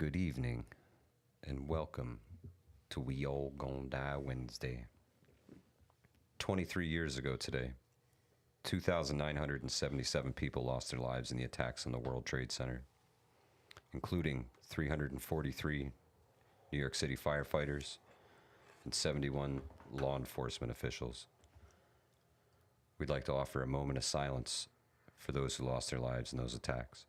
Good evening, and welcome to We All Gonna Die Wednesday. 23 years ago today, 2,977 people lost their lives in the attacks on the World Trade Center, including 343 New York City firefighters and 71 law enforcement officials. We'd like to offer a moment of silence for those who lost their lives in those attacks.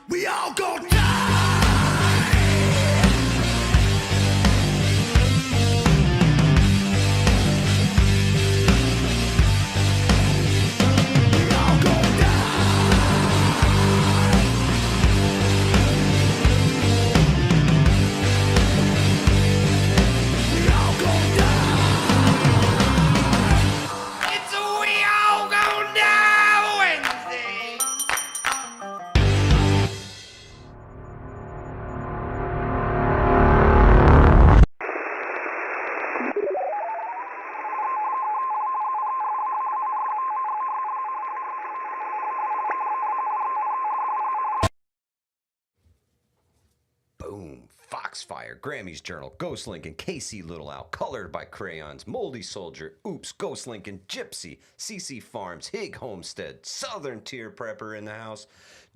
We all gonna die. We all gonna die. We all gonna die. It's a we all gonna die Wednesday. Boom, Foxfire, Grammy's Journal, Ghost Lincoln, KC Little Owl, Colored by Crayons, Moldy Soldier, Oops, Ghost Lincoln, Gypsy, CC Farms, Hig Homestead, Southern Tier Prepper in the house,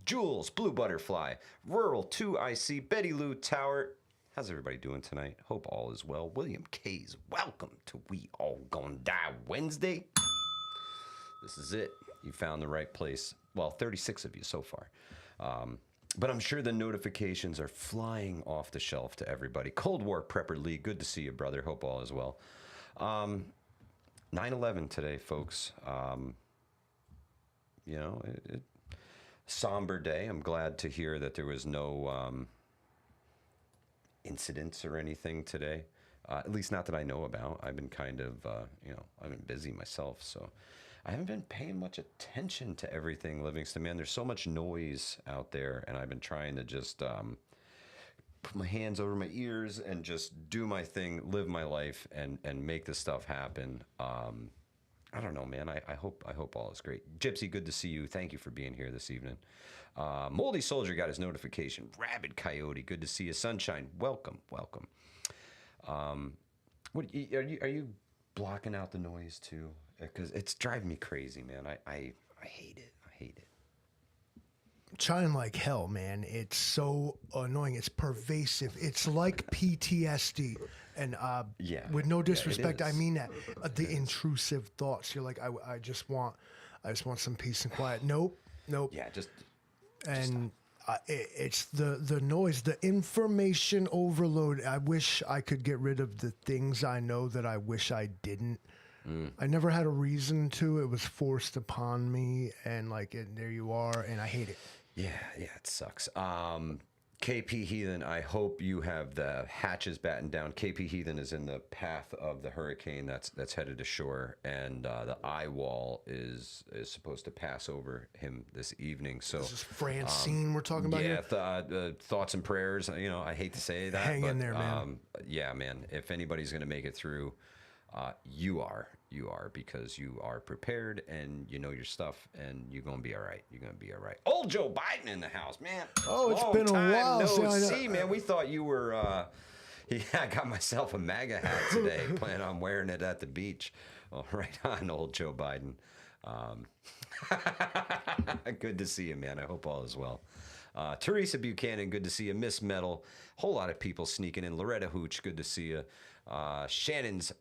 Jules, Blue Butterfly, Rural 2IC, Betty Lou Tower. How's everybody doing tonight? Hope all is well. William K's, welcome to We All Gonna Die Wednesday. This is it. You found the right place. Well, 36 of you so far. But I'm sure the notifications are flying off the shelf to everybody. Cold War Prepper Lee, good to see you, brother. Hope all is well. 9/11 today, folks. Somber day. I'm glad to hear that there was no incidents or anything today. At least not that I know about. I've been kind of, I've been busy myself, so I haven't been paying much attention to everything, Livingston, man. There's so much noise out there, and I've been trying to just put my hands over my ears and just do my thing, live my life, and make this stuff happen. I don't know, man. I hope all is great. Gypsy, good to see you. Thank you for being here this evening. Moldy Soldier got his notification. Rabid Coyote, good to see you. Sunshine, welcome. What are you blocking out the noise too? Because it's driving me crazy, man. I hate it. I hate it. Trying like hell, man. It's so annoying. It's pervasive. It's like PTSD. And with no disrespect, I mean that. The intrusive thoughts. You're like, I just want some peace and quiet. Nope. Yeah, And it's the noise, the information overload. I wish I could get rid of the things I know that I wish I didn't. I never had a reason to. It was forced upon me, and there you are, and I hate it. Yeah, it sucks. KP Heathen, I hope you have the hatches battened down. KP Heathen is in the path of the hurricane that's headed ashore, and the eye wall is supposed to pass over him this evening. So this is Francine we're talking about here. Yeah, thoughts and prayers. I hate to say that. Hang in there, man. Yeah, man. If anybody's going to make it through, you are, because you are prepared and you know your stuff, and you're gonna be all right. Old Joe Biden in the house, man. Oh, it's been a while. No see, man. We thought you were. Yeah, I got myself a MAGA hat today. Plan on wearing it at the beach. Oh, right on, old Joe Biden. Good to see you, man. I hope all is well. Teresa Buchanan, good to see you. Miss Metal, whole lot of people sneaking in. Loretta Hooch, good to see you. Shannon's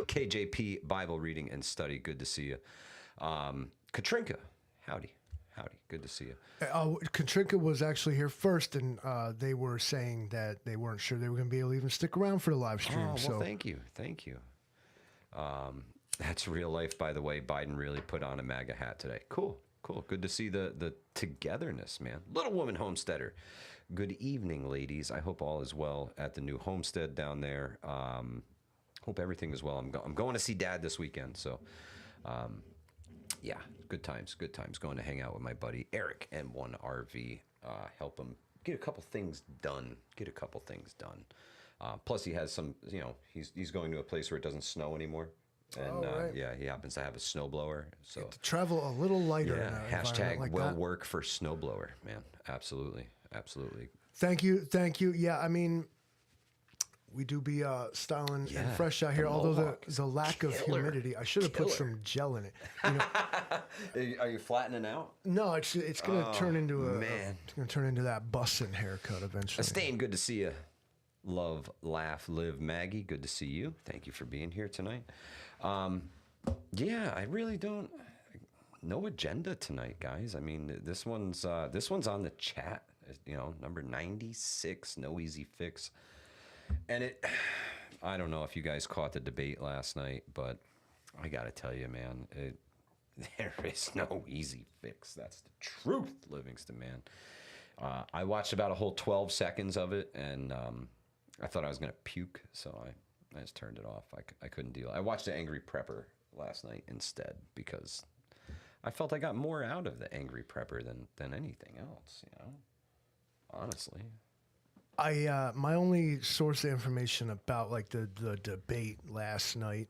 KJP Bible reading and study, good to see you. Katrinka, howdy. Howdy. Good to see you. Katrinka was actually here first, and they were saying that they weren't sure they were going to be able to even stick around for the live stream. Oh, well, so thank you. Thank you. That's real life, by the way. Biden really put on a MAGA hat today. Cool. Cool. Good to see the togetherness, man. Little Woman Homesteader. Good evening, ladies. I hope all is well at the new homestead down there. Hope everything is well. I'm going to see Dad this weekend, so yeah, good times. Good times. Going to hang out with my buddy Eric M1RV. Help him get a couple things done. Plus, he has some. You know, he's going to a place where it doesn't snow anymore. And right. yeah, he happens to have a snowblower. So to travel a little lighter. yeah, in an hashtag environment like will that. work for snowblower, man. Absolutely. Thank you. Yeah, I mean, we do be styling and fresh out here. Although the lack of humidity, I should have put some gel in it. You know, Are you flattening out? no, it's gonna turn into man. it's gonna turn into that bussin' haircut eventually. Stain, good to see you. Love, laugh, live, Maggie. Good to see you. Thank you for being here tonight. Yeah, I really don't. No agenda tonight, guys. I mean, this one's on the chat. You know, number 96. No easy fix. And I don't know if you guys caught the debate last night, but I gotta tell you, man, there is no easy fix. That's the truth, Livingston, man. I watched about a whole 12 seconds of it, and I thought I was gonna puke, so I just turned it off. I couldn't deal. I watched The Angry Prepper last night instead because I felt I got more out of The Angry Prepper than anything else, you know? Honestly. My only source of information about like the debate last night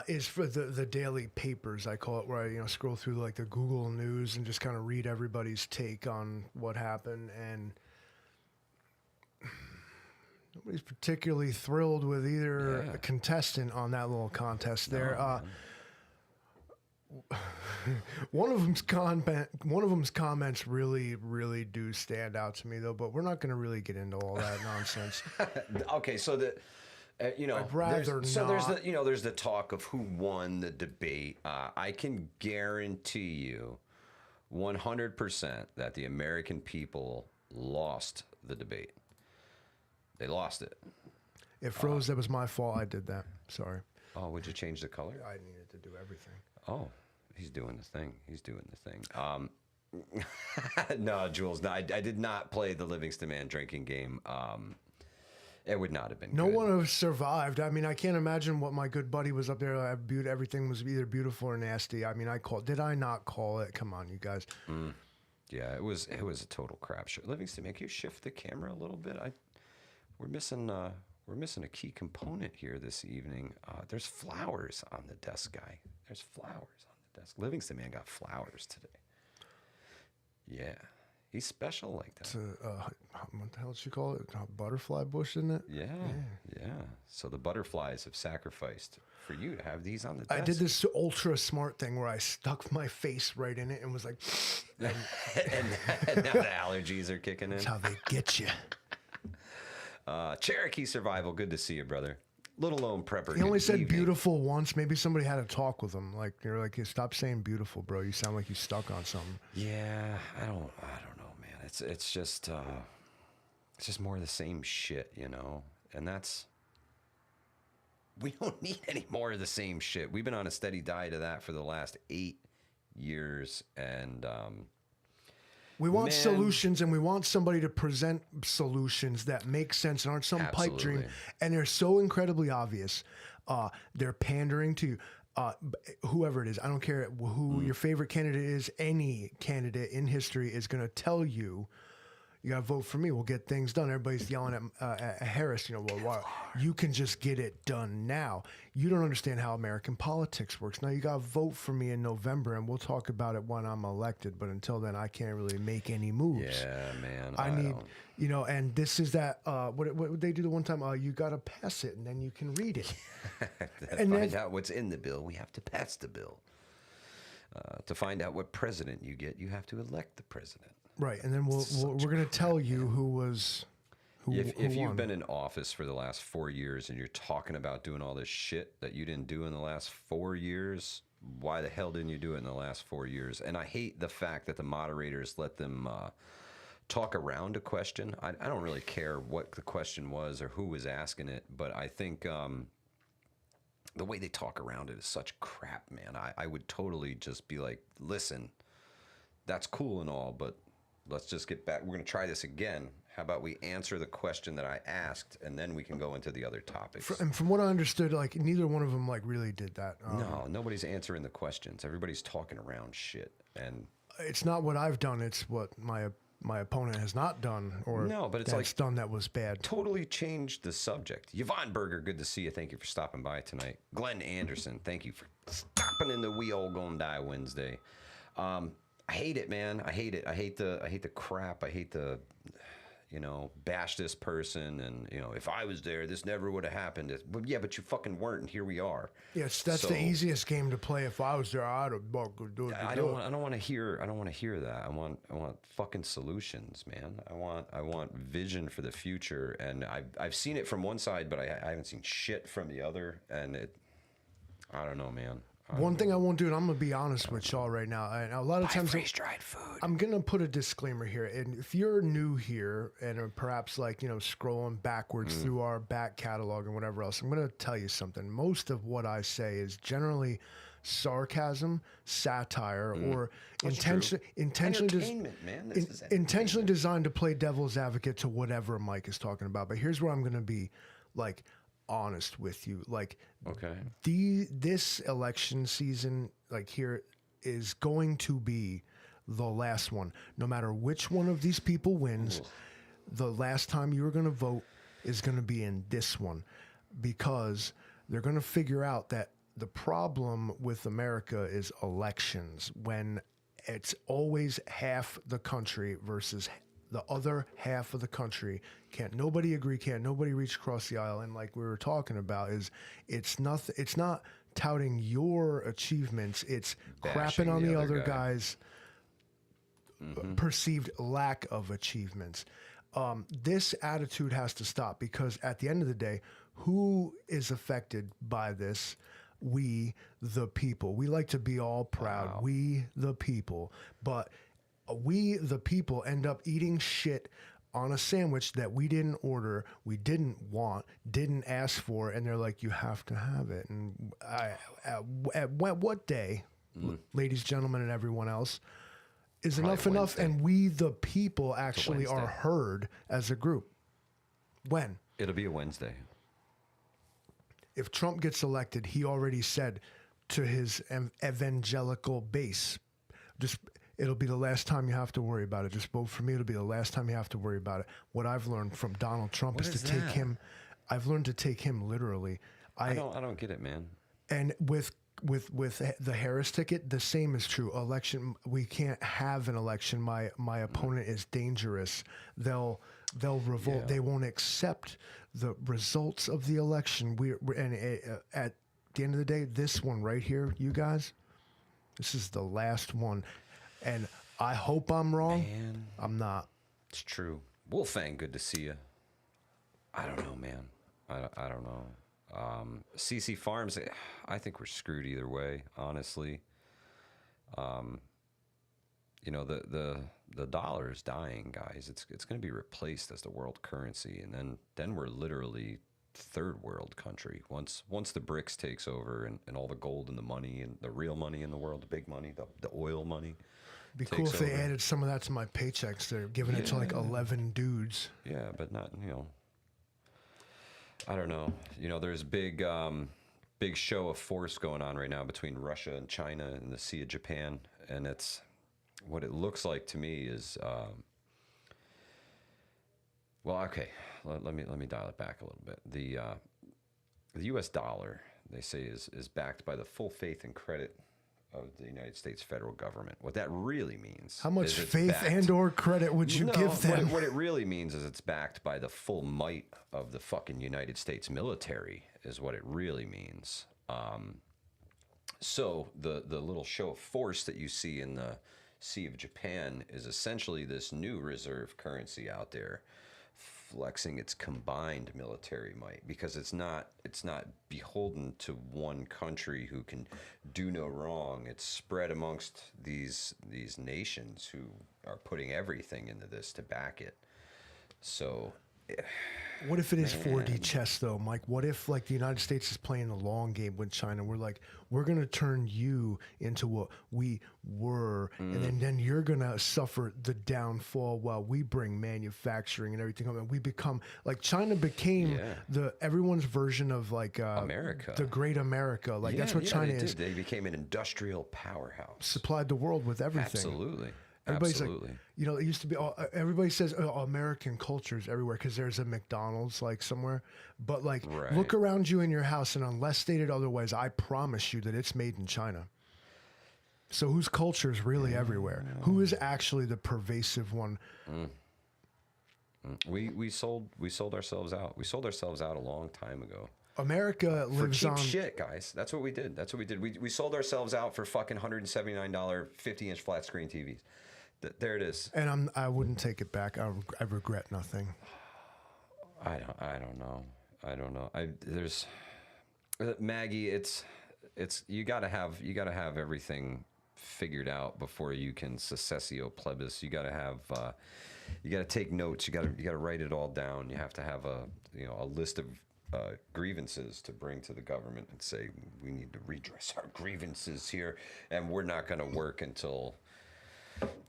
is for the daily papers, I call it, where I scroll through like the Google News and just kind of read everybody's take on what happened, and nobody's particularly thrilled with either a contestant on that little contest there. One of them's comments really do stand out to me though, but we're not going to really get into all that nonsense. Okay, so I'd rather there's the talk of who won the debate. I can guarantee you 100% that the American people lost the debate. They lost it. It froze. That was my fault. I did that. Sorry. Oh, would you change the color? I needed to do everything. Oh, he's doing the thing. No, Jules, no, I did not play the Livingston Man drinking game. It would not have been No good. one has survived. I mean, I can't imagine what my good buddy was up there. Everything was either beautiful or nasty. I mean, did I not call it? Come on, you guys. Yeah, it was a total crapshoot. Livingston, man, can you shift the camera a little bit? We're missing a key component here this evening. There's flowers on the desk, guy. There's flowers on the desk. Livingston, man, got flowers today. Yeah, he's special like that. It's what the hell did you call it? A butterfly bush, isn't it? Yeah. So the butterflies have sacrificed for you to have these on the desk. I did this ultra smart thing where I stuck my face right in it and was like, and now the allergies are kicking in. that's how they get you. Cherokee Survival, good to see you, brother. Little Lone Prepper. He only good said evening. beautiful once. Maybe somebody had a talk with him. Like you're like, stop saying beautiful, bro. You sound like you stuck on something. Yeah, I don't know, man. It's just more of the same shit, you know. And we don't need any more of the same shit. We've been on a steady diet of that for the last 8 years, and we want solutions, and we want somebody to present solutions that make sense and aren't some pipe dream. And they're so incredibly obvious. They're pandering to whoever it is. I don't care who your favorite candidate is. Any candidate in history is going to tell you, you got to vote for me. We'll get things done. Everybody's yelling at Harris. You can just get it done now. You don't understand how American politics works. Now you got to vote for me in November, and we'll talk about it when I'm elected. But until then, I can't really make any moves. Yeah, man. I need, and this is that. What would they do the one time? You got to pass it, and then you can read it. To find out what's in the bill, we have to pass the bill. To find out what president you get, you have to elect the president. Right, and then we're going to tell you who was who. If who you've won. been in office for the last 4 years and you're talking about doing all this shit that you didn't do in the last 4 years, why the hell didn't you do it in the last 4 years? And I hate the fact that the moderators let them talk around a question. I don't really care what the question was or who was asking it, but I think the way they talk around it is such crap, man. I would totally just be like, listen, that's cool and all, but let's just get back. We're going to try this again. How about we answer the question that I asked, and then we can go into the other topics. And from what I understood, like neither one of them like really did that. No, nobody's answering the questions. Everybody's talking around shit, and it's not what I've done. It's what my opponent has not done, or no, but it's that's like done that was bad. Totally changed the subject. Yvonne Berger, good to see you. Thank you for stopping by tonight. Glenn Anderson, thank you for stopping in the We All Gonna Die Wednesday. I hate it, man. I hate it. I hate the crap. I hate the, bash this person, and if I was there, this never would have happened. But yeah, but you fucking weren't, and here we are. Yes, that's the easiest game to play. If I was there, I'd have do it. I don't want to hear that. I want fucking solutions, man. I want vision for the future, and I've seen it from one side, but I haven't seen shit from the other, and I don't know, man. One thing I won't do, and I'm gonna be honest with y'all right now. And a lot of times, freeze-dried food. I'm gonna put a disclaimer here. And if you're new here and are perhaps like scrolling backwards through our back catalog and whatever else, I'm gonna tell you something. Most of what I say is generally sarcasm, satire, or intentionally man. This is intentionally designed to play devil's advocate to whatever Mike is talking about. But here's where I'm gonna be like honest with you. Like, okay, this election season, like here, is going to be the last one. No matter which one of these people wins, the last time you're going to vote is going to be in this one, because they're going to figure out that the problem with America is elections, when it's always half the country versus the other half of the country. Can't nobody agree, can't nobody reach across the aisle. And like we were talking about, it's not touting your achievements, it's crapping on the other guy's perceived lack of achievements. This attitude has to stop, because at the end of the day, who is affected by this? We, the people. We like to be all proud. Wow. We, the people. But we, the people, end up eating shit on a sandwich that we didn't order, we didn't want, didn't ask for, and they're like, you have to have it. And at what day, ladies, gentlemen, and everyone else, is probably enough Wednesday. And we, the people, actually are heard as a group? When? It'll be a Wednesday. If Trump gets elected, he already said to his evangelical base, it'll be the last time you have to worry about it. Just vote for me. It'll be the last time you have to worry about it. What I've learned from Donald Trump is to take him. I've learned to take him literally. I don't get it, man. And with the Harris ticket, the same is true. Election, we can't have an election. My opponent is dangerous. They'll revolt. Yeah. They won't accept the results of the election. At the end of the day, this one right here, you guys, this is the last one. And I hope I'm wrong. Man, I'm not. It's true. Wolfang, good to see you. I don't know, man. I don't know. CC Farms, I think we're screwed either way, honestly. The dollar is dying, guys. It's going to be replaced as the world currency, and then we're literally third world country. Once the BRICS takes over, and all the gold and the money and the real money in the world, the big money, the oil money. It'd be cool if they added some of that to my paychecks. They're giving it to like 11 dudes. Yeah, but not, I don't know. There's big show of force going on right now between Russia and China and the Sea of Japan, and it's what it looks like to me is well, okay. Let me dial it back a little bit. The U.S. dollar, they say, is backed by the full faith and credit of the United States federal government. What that really means. How much faith and or credit would you give them? What it really means is it's backed by the full might of the fucking United States military, is what it really means. So the little show of force that you see in the Sea of Japan is essentially this new reserve currency out there, flexing its combined military might, because it's not beholden to one country who can do no wrong. It's spread amongst these nations who are putting everything into this to back it. So what if it is 4D chess though, Mike? What if like the United States is playing a long game with China? We're like, we're gonna turn you into what we were, and then you're gonna suffer the downfall while we bring manufacturing and everything up, and we become like China became the everyone's version of like America, the great America. Like that's what China is. They became an industrial powerhouse, supplied the world with everything. Absolutely. Everybody's like, you know, it used to be, everybody says American culture's everywhere because there's a McDonald's like somewhere. But like, look around you in your house, and unless stated otherwise, I promise you that it's made in China. So whose culture is really everywhere? Who is actually the pervasive one? We sold ourselves out. We sold ourselves out a long time ago. America lives for cheap shit, guys. That's what we did. We sold ourselves out for fucking $179 50-inch flat screen TVs. There it is. And I wouldn't take it back. I regret nothing. I don't know. There's Maggie. It's you gotta have everything figured out before you can secessio plebis. You gotta take notes. You gotta write it all down. You have to have a list of grievances to bring to the government and say, we need to redress our grievances here, and we're not going to work until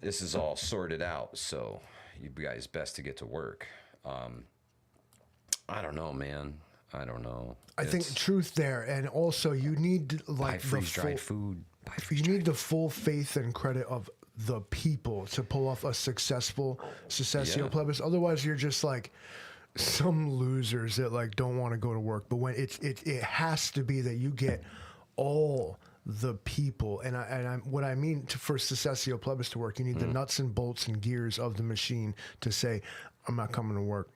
this is all sorted out. So you guys best to get to work. I don't know, man. I don't know. I think truth there, and also you need like buy freeze-dried food. You need the full faith and credit of the people to pull off a successful secessio plebis. Otherwise, you're just like some losers that like don't want to go to work. But when it has to be that you get all the people, and what I mean for secessio plebis to work, you need the nuts and bolts and gears of the machine to say, I'm not coming to work.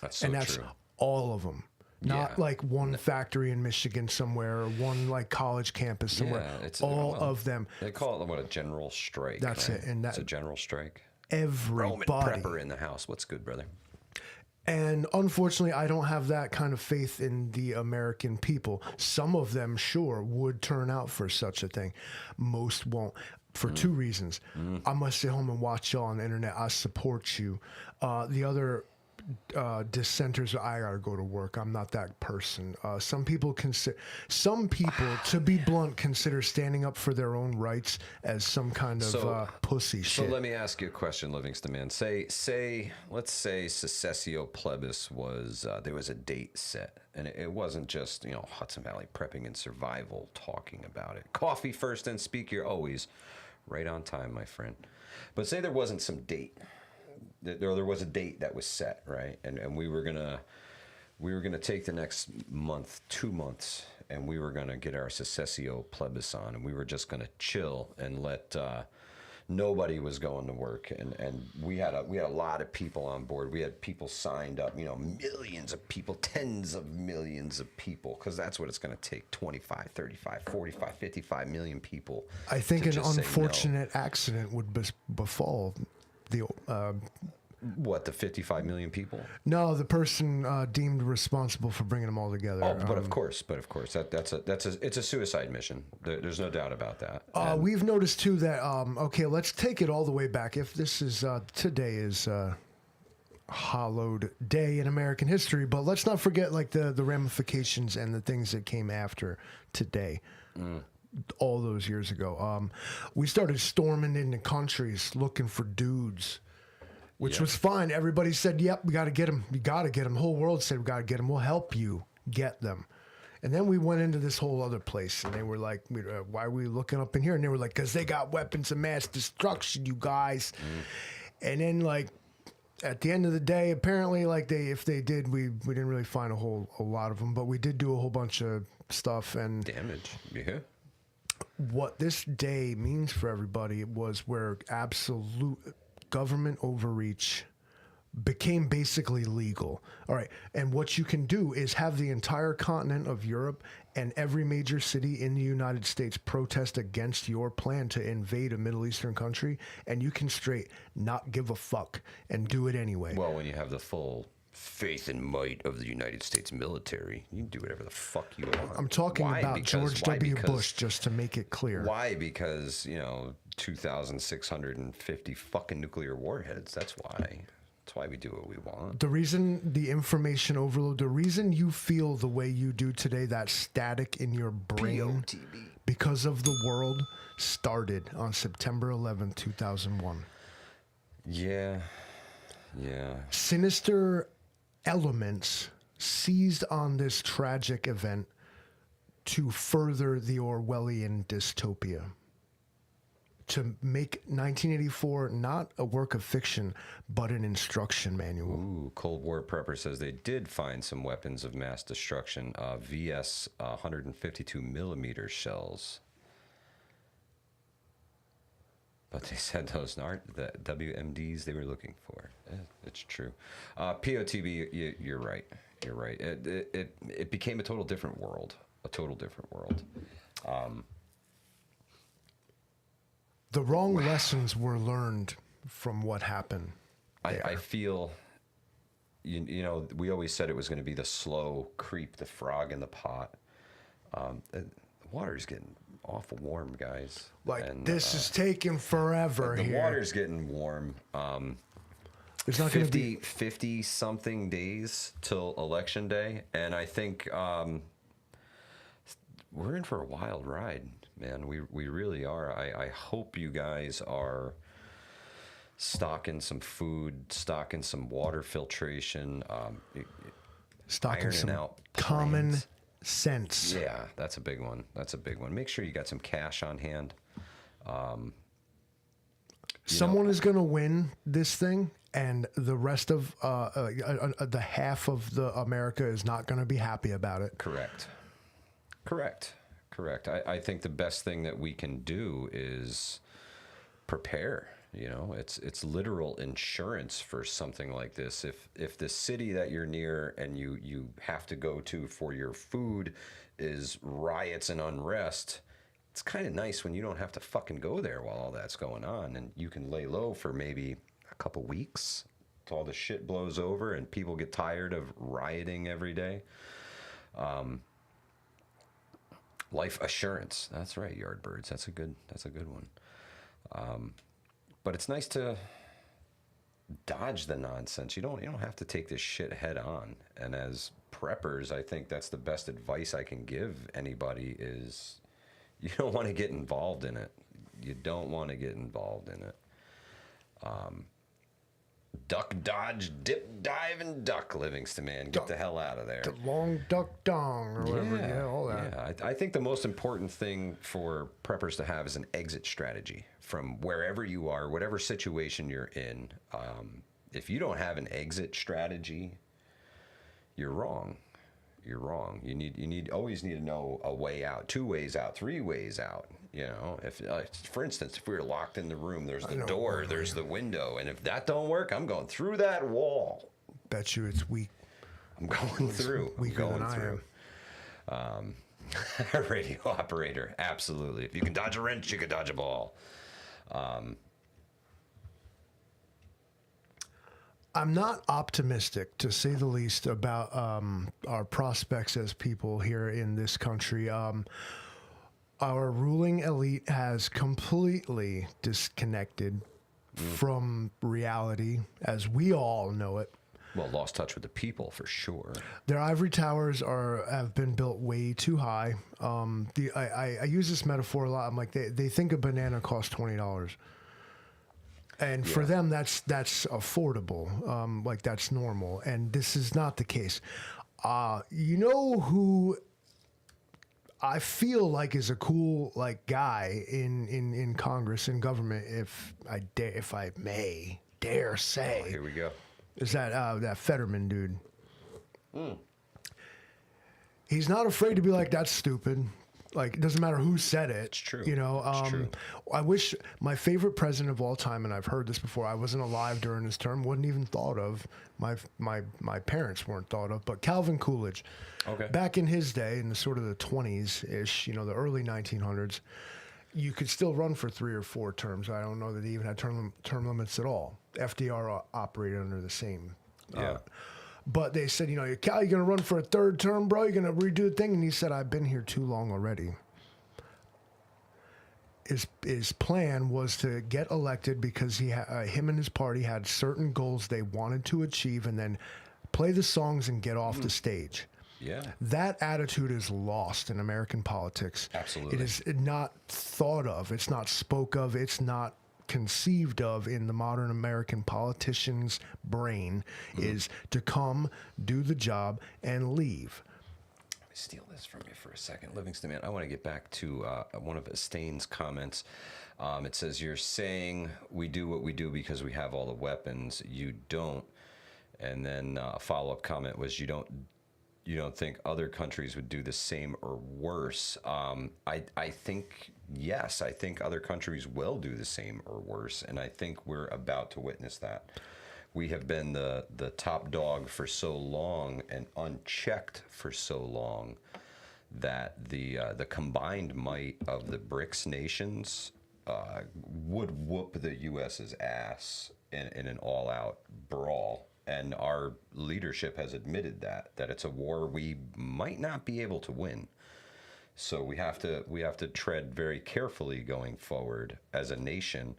That's so that's true. All of them. Not like one factory in Michigan somewhere or one like college campus somewhere. Yeah, all of them. They call it a general strike. That's right? it. And it's a general strike. Everybody. Roman prepper in the house. What's good, brother? And unfortunately, I don't have that kind of faith in the American people. Some of them, sure, would turn out for such a thing. Most won't. For two reasons. I must stay home and watch y'all on the internet. I support you. The other dissenters, I gotta go to work. I'm not that person. Some people, to be blunt, consider standing up for their own rights as some kind of pussy shit. So let me ask you a question, Livingston man. Let's say secessio plebis was there was a date set, and it wasn't just Hudson Valley prepping and survival talking about it. Coffee first and speak. You're always right on time, my friend. But say there wasn't some date. There was a date that was set, right? And we were gonna take the next month, 2 months, and we were gonna get our secessio plebis on, and we were just gonna chill and let nobody was going to work, and we had a lot of people on board. We had people signed up, millions of people, tens of millions of people, because that's what it's going to take, 25, 35, 45, 55 million people. I think an unfortunate accident would befall the the 55 million people? No, the person deemed responsible for bringing them all together. Oh, but of course, it's a suicide mission. There's no doubt about that. We've noticed too that okay, let's take it all the way back. If this is today is hallowed day in American history, but let's not forget like the ramifications and the things that came after today. All those years ago, we started storming into countries looking for dudes. Which was fine. Everybody said, yep, we got to get them. You got to get them. The whole world said, we got to get them. We'll help you get them. And then we went into this whole other place, and they were like, why are we looking up in here? And they were like, because they got weapons of mass destruction, you guys. And then, like, at the end of the day, apparently, like, if they did, we didn't really find a lot of them, but we did do a whole bunch of stuff. And damage, yeah. What this day means for everybody was where absolute government overreach became basically legal. All right. And what you can do is have the entire continent of Europe and every major city in the United States protest against your plan to invade a Middle Eastern country, and you can straight not give a fuck and do it anyway. Well, when you have the full faith and might of the United States military. You can do whatever the fuck you want. I'm talking about George W. Bush, just to make it clear. Why? Because, 2,650 fucking nuclear warheads. That's why. That's why we do what we want. The reason the information overload, the reason you feel the way you do today, that static in your brain, POTB. because of the world, started on September 11th, 2001. Yeah. Sinister elements seized on this tragic event to further the Orwellian dystopia. To make 1984 not a work of fiction, but an instruction manual. Ooh, Cold War Prepper says they did find some weapons of mass destruction, VS 152 millimeter shells. But they said those aren't the WMDs they were looking for. It's true. POTB, you're right. You're right. It became a total different world. A total different world. The wrong lessons were learned from what happened. I feel, we always said it was going to be the slow creep, the frog in the pot. The water's getting awful warm, guys. This is taking forever the here. The water's getting warm. It's not 50 something days till election day, and I think we're in for a wild ride, man. We really are. I hope you guys are stocking some food, stocking some water filtration, stocking some out common plans. Sense. Yeah, that's a big one. Make sure you got some cash on hand. Someone is going to win this thing, and the rest of the half of the America is not going to be happy about it. Correct. I think the best thing that we can do is prepare. It's literal insurance for something like this. If the city that you're near and you have to go to for your food is riots and unrest, it's kind of nice when you don't have to fucking go there while all that's going on, and you can lay low for maybe a couple weeks till all the shit blows over and people get tired of rioting every day. Life assurance. That's right, Yardbirds. That's a good one. But it's nice to dodge the nonsense. You don't have to take this shit head on. And as preppers, I think that's the best advice I can give anybody is you don't want to get involved in it. You don't want to get involved in it. Duck, dodge, dip, dive, and duck, Livingston, man. Get the hell out of there. The long duck dong or whatever. Yeah, all that. Yeah, I think the most important thing for preppers to have is an exit strategy from wherever you are, whatever situation you're in. If you don't have an exit strategy, you're wrong. You're wrong. You always need to know a way out, 2 ways out, 3 ways out. If for instance, if we were locked in the room, there's the door, there's the window, and if that don't work, I'm going through that wall. Bet you it's weak. I'm going through. Weaker than I am. Radio operator, absolutely. If you can dodge a wrench, you can dodge a ball. I'm not optimistic, to say the least, about our prospects as people here in this country. Our ruling elite has completely disconnected from reality as we all know it. Well, lost touch with the people for sure. Their ivory towers have been built way too high. I use this metaphor a lot. I'm like, they think a banana costs $20. And for them, that's affordable. Like that's normal. And this is not the case. You know who I feel like is a cool guy in Congress and government, if I may dare say. Oh, here we go. Is that Fetterman dude? He's not afraid to be like, that's stupid. Like, it doesn't matter who said it. It's true. It's true. I wish my favorite president of all time, and I've heard this before, I wasn't alive during his term, wasn't even thought of. My parents weren't thought of, but Calvin Coolidge. Okay. Back in his day, in the sort of the 20s-ish, the early 1900s, you could still run for 3 or 4 terms. I don't know that he even had term limits at all. FDR operated under the same. Yeah. But they said, Cal, you going to run for a third term, bro? You're going to redo the thing? And he said, I've been here too long already. His plan was to get elected because him and his party had certain goals they wanted to achieve, and then play the songs and get off the stage. Yeah. That attitude is lost in American politics. Absolutely. It is not thought of. It's not spoke of. It's not conceived of in the modern American politician's brain, is to come, do the job, and leave. Let me steal this from you for a second. Livingston, man, I want to get back to one of Estain's comments. It says, you're saying we do what we do because we have all the weapons. You don't. And then a follow-up comment was, you don't think other countries would do the same or worse? I think, yes, I think other countries will do the same or worse, and I think we're about to witness that. We have been the top dog for so long and unchecked for so long that the combined might of the BRICS nations would whoop the U.S.'s ass in an all-out brawl. And our leadership has admitted that it's a war we might not be able to win. So we have to tread very carefully going forward as a nation,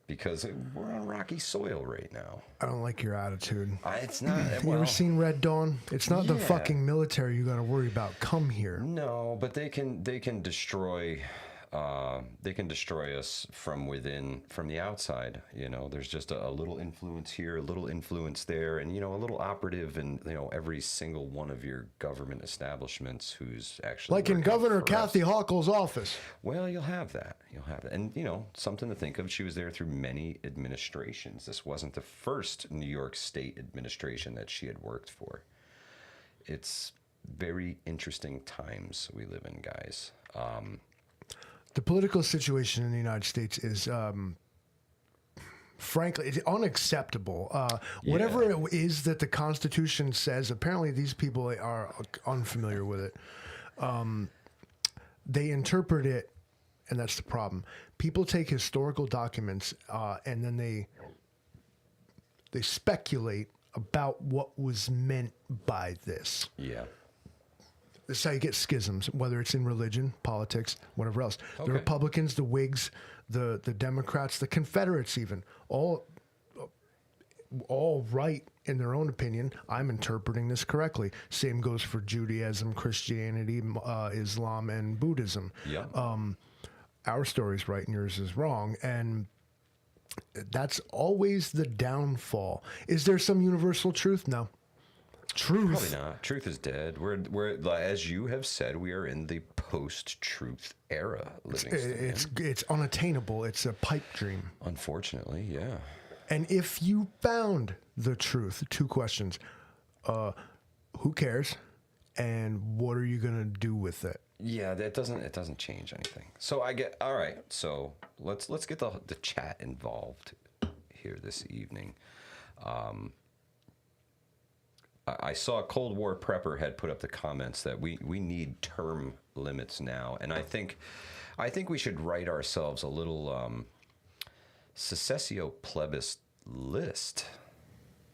because we're on rocky soil right now. I don't like your attitude. It's not. You ever seen Red Dawn? It's not the fucking military you got to worry about. Come here. No, but they can destroy. They can destroy us from within, from the outside. There's just a little influence here, a little influence there, and a little operative in every single one of your government establishments who's actually like in Governor Kathy Hochul's office. Well, you'll have that, and something to think of. She was there through many administrations. This wasn't the first New York State administration that she had worked for. It's very interesting times we live in, guys. The political situation in the United States is, frankly, it's unacceptable. Whatever it is that the Constitution says, apparently these people are unfamiliar with it. They interpret it, and that's the problem. People take historical documents and then they speculate about what was meant by this. Yeah. This is how you get schisms, whether it's in religion, politics, whatever else. Okay. The Republicans, the Whigs, the Democrats, the Confederates even, all right in their own opinion. I'm interpreting this correctly. Same goes for Judaism, Christianity, Islam, and Buddhism. Yeah. Our story's right and yours is wrong. And that's always the downfall. Is there some universal truth? No. Truth. Probably not. Truth is dead. We're as you have said, we are in the post-truth era. It's unattainable. It's a pipe dream. Unfortunately, yeah. And if you found the truth, two questions: who cares, and what are you gonna do with it? Yeah, it doesn't change anything. So all right. So let's get the chat involved here this evening. I saw Cold War Prepper had put up the comments that we need term limits now, and I think we should write ourselves a little secessio plebis list.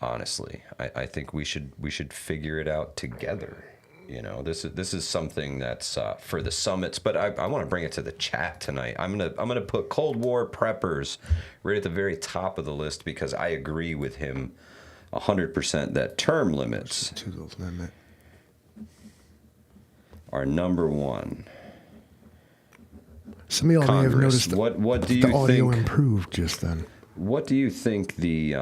Honestly, I think we should figure it out together. This is something that's for the summits, but I want to bring it to the chat tonight. I'm gonna put Cold War Preppers right at the very top of the list, because I agree with him 100% that term limits are number one. Some of y'all may have Congress, noticed what do you the audio think improved just then. What do you think the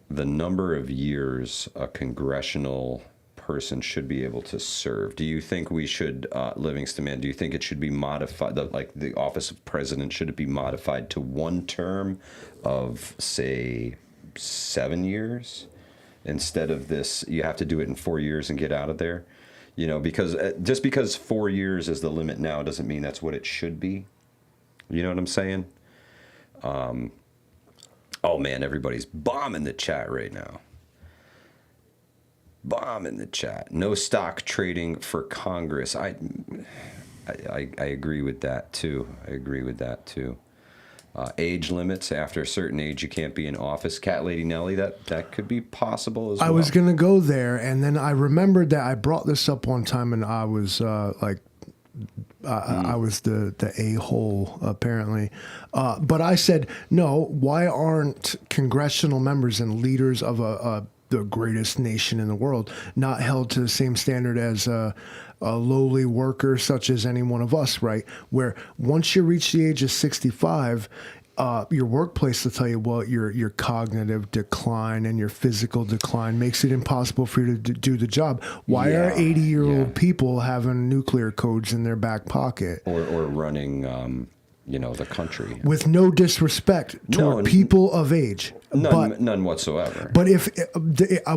number of years a congressional person should be able to serve? Do you think we should, Livingston Man, do you think it should be modified, like the office of president, should it be modified to one term of, say, 7 years, instead of this, you have to do it in 4 years and get out of there? Because just because 4 years is the limit now doesn't mean that's what it should be. You know what I'm saying? Oh man, everybody's bombing the chat right now. Bomb in the chat. No stock trading for Congress. I agree with that too. age limits. After a certain age, you can't be in office. Cat Lady Nelly, that could be possible as well. I was going to go there, and then I remembered that I brought this up one time, and I was I was the a-hole, apparently. But I said, no, why aren't congressional members and leaders of the greatest nation in the world not held to the same standard as a lowly worker such as any one of us, right? Where once you reach the age of 65, your workplace will tell you, well, your cognitive decline and your physical decline makes it impossible for you to do the job. Why are 80-year-old people having nuclear codes in their back pocket? Or running, the country. With no disrespect toward people of age. None whatsoever. But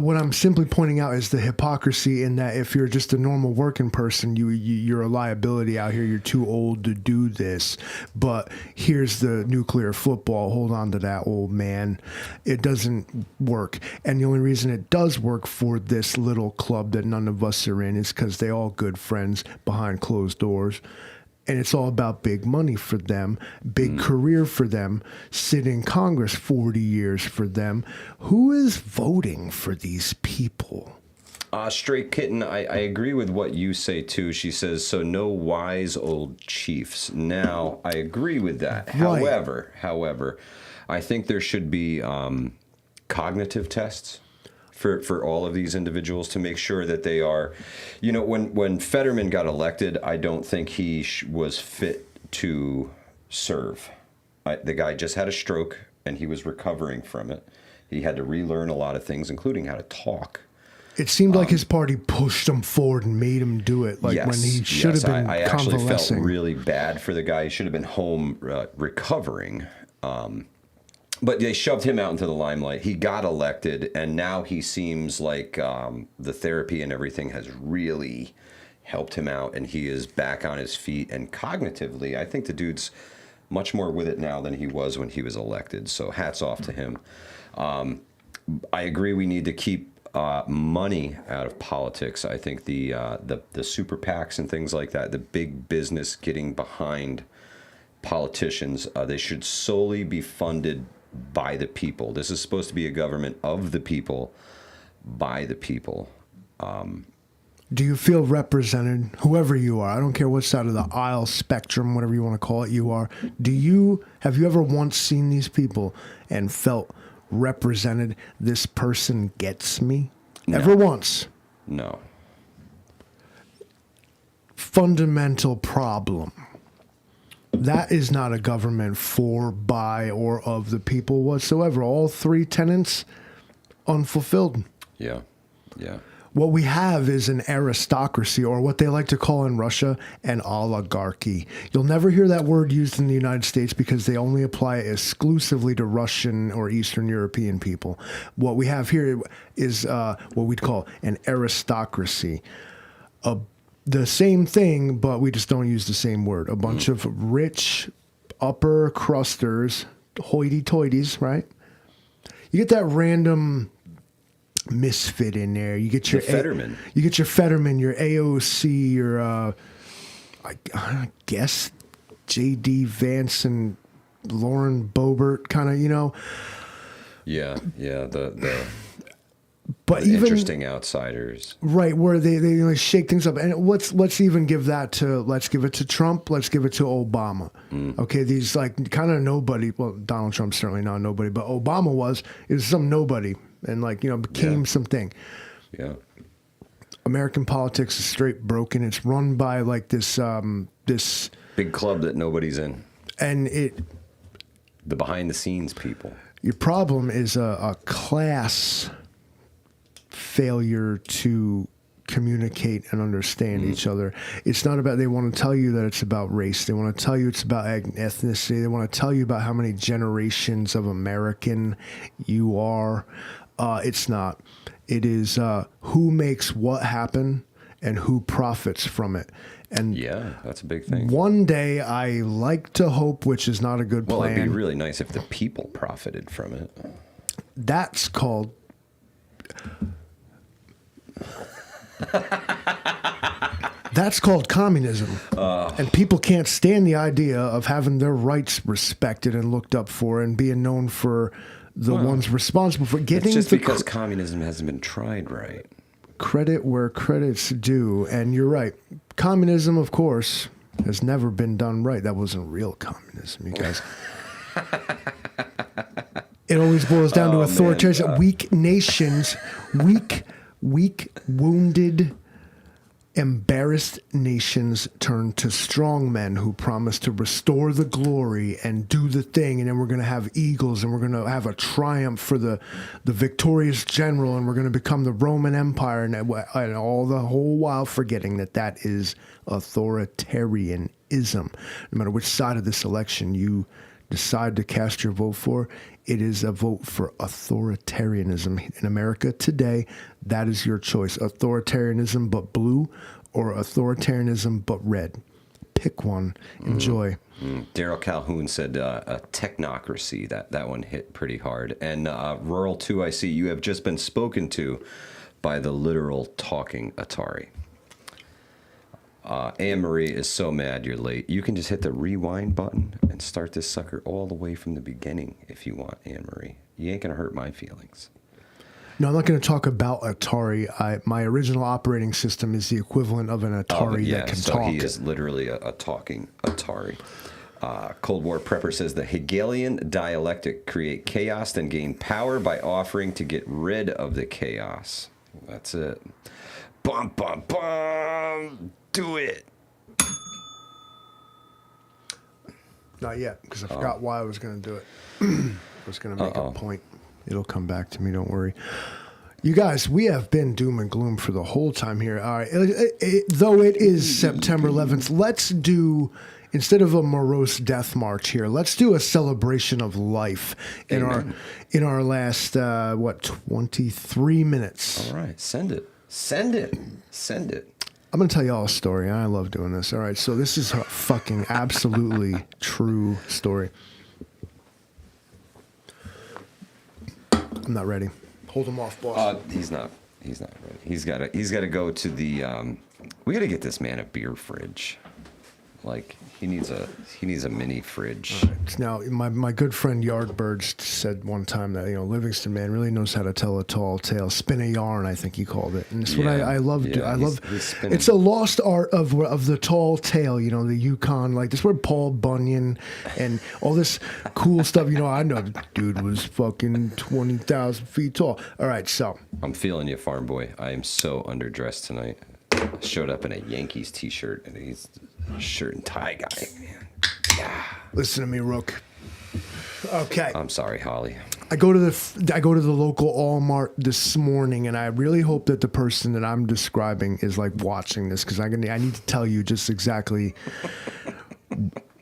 what I'm simply pointing out is the hypocrisy in that if you're just a normal working person, you're a liability out here. You're too old to do this. But here's the nuclear football. Hold on to that, old man. It doesn't work. And the only reason it does work for this little club that none of us are in is because they're all good friends behind closed doors. And it's all about big money for them, big career for them, sit in Congress 40 years for them. Who is voting for these people? Straight Kitten, I agree with what you say, too. She says, so no wise old chiefs. Now, I agree with that. Right. However, I think there should be cognitive tests for all of these individuals to make sure that they are, when Fetterman got elected, I don't think he was fit to serve. The guy just had a stroke and he was recovering from it. He had to relearn a lot of things, including how to talk. It seemed like his party pushed him forward and made him do it, when he should have been I actually felt convalescing. really bad for the guy. He should have been home recovering. But they shoved him out into the limelight. He got elected, and now he seems like the therapy and everything has really helped him out, and he is back on his feet. And cognitively, I think the dude's much more with it now than he was when he was elected. So hats off to him. I agree we need to keep money out of politics. I think the super PACs and things like that, the big business getting behind politicians, they should solely be funded by the people. This is supposed to be a government of the people, by the people. Do you feel represented, whoever you are? I don't care what side of the aisle spectrum, whatever you want to call it, you are. Have you ever once seen these people and felt represented? This person gets me? No. Ever once? No. Fundamental problem. That is not a government for, by, or of the people whatsoever. All three tenets unfulfilled. Yeah. What we have is an aristocracy, or what they like to call in Russia, an oligarchy. You'll never hear that word used in the United States because they only apply it exclusively to Russian or Eastern European people. What we have here is what we'd call an aristocracy. The same thing, but we just don't use the same word. A bunch of rich upper crusters, hoity-toities, right? You get that random misfit in there. You get your Fetterman. You get your Fetterman, your AOC, your I guess J.D. Vance and Lauren Boebert, kind of, Yeah. The But even interesting outsiders, right? Where they shake things up, and let's even give that to let's give it to Trump, let's give it to Obama. Okay, these kind of nobody. Well, Donald Trump's certainly not nobody, but Obama is some nobody, and became something. Yeah. American politics is straight broken. It's run by this this big club that nobody's in, and the behind the scenes people. Your problem is a class failure to communicate and understand each other. It's not about, they want to tell you that it's about race. They want to tell you it's about ethnicity. They want to tell you about how many generations of American you are. It's not. It is who makes what happen and who profits from it. And yeah, that's a big thing. One day, I like to hope, which is not a good plan. Well, it'd be really nice if the people profited from it. That's called... That's called communism. And people can't stand the idea of having their rights respected and looked up for and being known for the ones responsible for getting It's just because communism hasn't been tried right. Credit where credit's due. And you're right. Communism, of course, has never been done right. That wasn't real communism, you guys. It always boils down to authoritarian, weak nations, weak, wounded, embarrassed nations turn to strong men who promise to restore the glory and do the thing, and then we're going to have eagles, and we're going to have a triumph for the victorious general, and we're going to become the Roman Empire, and all the whole while forgetting that is authoritarianism. No matter which side of this election you decide to cast your vote for, it is a vote for authoritarianism. In America today, that is your choice. Authoritarianism but blue or authoritarianism but red. Pick one. Enjoy. Daryl Calhoun said a technocracy. That one hit pretty hard. And Rural 2, I see you have just been spoken to by the literal talking Atari. Anne Marie is so mad you're late. You can just hit the rewind button and start this sucker all the way from the beginning if you want, Anne Marie. You ain't going to hurt my feelings. No, I'm not going to talk about Atari. My original operating system is the equivalent of an Atari that can talk. He is literally a talking Atari. Cold War Prepper says the Hegelian dialectic: create chaos, then gain power by offering to get rid of the chaos. That's it. Bum, bum, bum. Do it. Not yet, because I forgot why I was going to do it. I was going to make a point. It'll come back to me, don't worry. You guys, we have been doom and gloom for the whole time here. All right, though it is September 11th, let's do, instead of a morose death march here, let's do a celebration of life in our last 23 minutes. All right, send it. Send it. Send it. I'm going to tell you all a story. I love doing this. All right, so this is a fucking absolutely true story. I'm not ready. Hold him off, boss. He's not ready. He's got to go to the. We got to get this man a beer fridge. Like he needs a mini fridge. Right. Now, my good friend Yardbird said one time that Livingston man really knows how to tell a tall tale, spin a yarn. I think he called it, and it's what I love. I love. It's a lost art of the tall tale. The Yukon, like this, where Paul Bunyan and all this cool stuff. I know the dude was fucking 20,000 feet tall. All right, so I'm feeling you, farm boy. I am so underdressed tonight. I showed up in a Yankees t-shirt, and he's shirt and tie guy, man. Yeah. Listen to me, Rook. Okay. I'm sorry, Holly. I go to the local Walmart this morning, and I really hope that the person that I'm describing is like watching this, because I need to tell you just exactly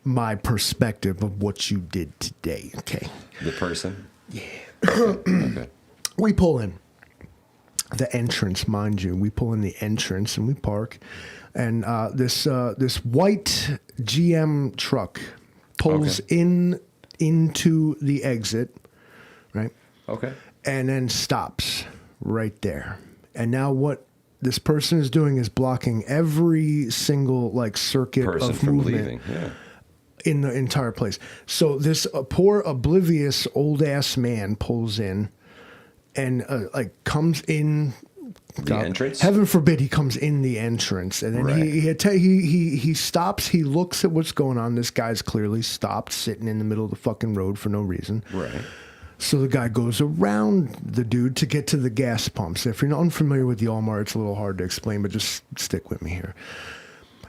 my perspective of what you did today. Okay. The person. Yeah. Okay. We pull in the entrance, mind you. We pull in the entrance and we park. And this white GM truck pulls into the exit, right? Okay. And then stops right there. And now what this person is doing is blocking every single circuit of movement leaving. Yeah. in the entire place. So this poor oblivious old ass man pulls in and comes in. The entrance? Heaven forbid he comes in the entrance, and then he stops. He looks at what's going on. This guy's clearly stopped, sitting in the middle of the fucking road for no reason. Right. So the guy goes around the dude to get to the gas pumps. If you're not unfamiliar with the Walmart, it's a little hard to explain, but just stick with me here.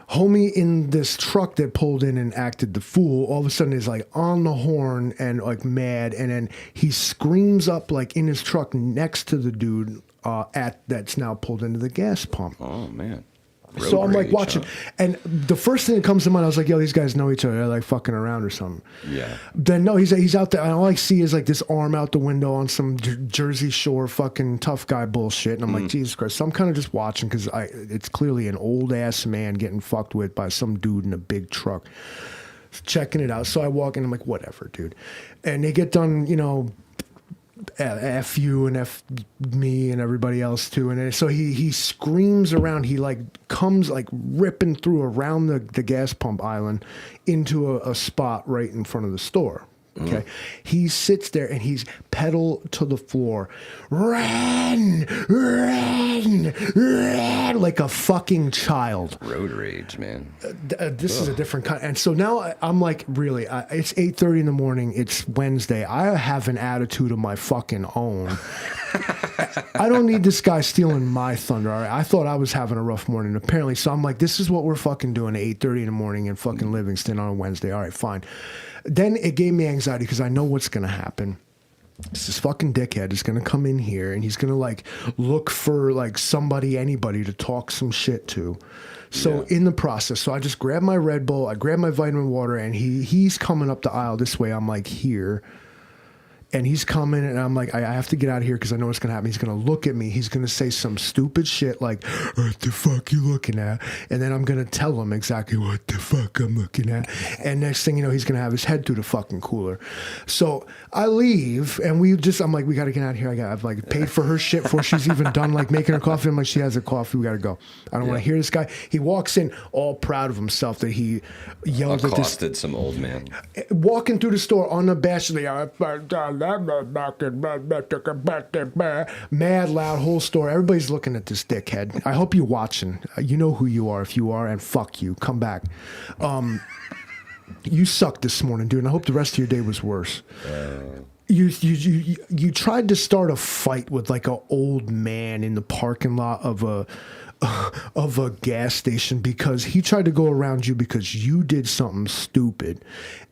Homie in this truck that pulled in and acted the fool, all of a sudden is on the horn and mad, and then he screams up in his truck next to the dude that's now pulled into the gas pump. Oh man. So I'm watching, and the first thing that comes to mind, I was like, yo, these guys know each other. They're fucking around or something. Yeah. Then no, he's out there, and all I see is this arm out the window on some Jersey Shore fucking tough guy bullshit. And I'm like, Jesus Christ. So I'm kind of just watching, because it's clearly an old ass man getting fucked with by some dude in a big truck. Checking it out. So I walk in, I'm like, whatever, dude. And they get done, F you and F me and everybody else too. And so he screams around. He like comes like ripping through around the gas pump island into a spot right in front of the store. Okay. He sits there and he's pedal to the floor. Run, run, run, like a fucking child. Road rage, man. This is a different kind. And so now I'm like, really, it's 8:30 in the morning. It's Wednesday. I have an attitude of my fucking own. I don't need this guy stealing my thunder. All right? I thought I was having a rough morning, apparently. So I'm like, this is what we're fucking doing at 8:30 in the morning in fucking Livingston on a Wednesday. All right, fine. Then it gave me anxiety because I know what's going to happen. This fucking dickhead is going to come in here and he's going to like look for like somebody, anybody to talk some shit to. So in the process, so I just grab my Red Bull, I grab my vitamin water, and he's coming up the aisle this way. I'm like here. And he's coming, and I'm like, I have to get out of here because I know what's going to happen. He's going to look at me. He's going to say some stupid shit like, what the fuck you looking at? And then I'm going to tell him exactly what the fuck I'm looking at. And next thing you know, he's going to have his head through the fucking cooler. So I leave, and I'm like, we got to get out of here. I've like paid for her shit before she's even done like making her coffee. I'm like, she has her coffee. We got to go. I don't want to hear this guy. He walks in all proud of himself that he yelled Accosted at this. some old man. Walking through the store unabashedly, mad loud whole store. Everybody's looking at this dickhead. I hope you're watching. You know who you are if you are, and fuck you. Come back. You sucked this morning, dude, and I hope the rest of your day was worse. You tried to start a fight with like an old man in the parking lot of a gas station because he tried to go around you because you did something stupid.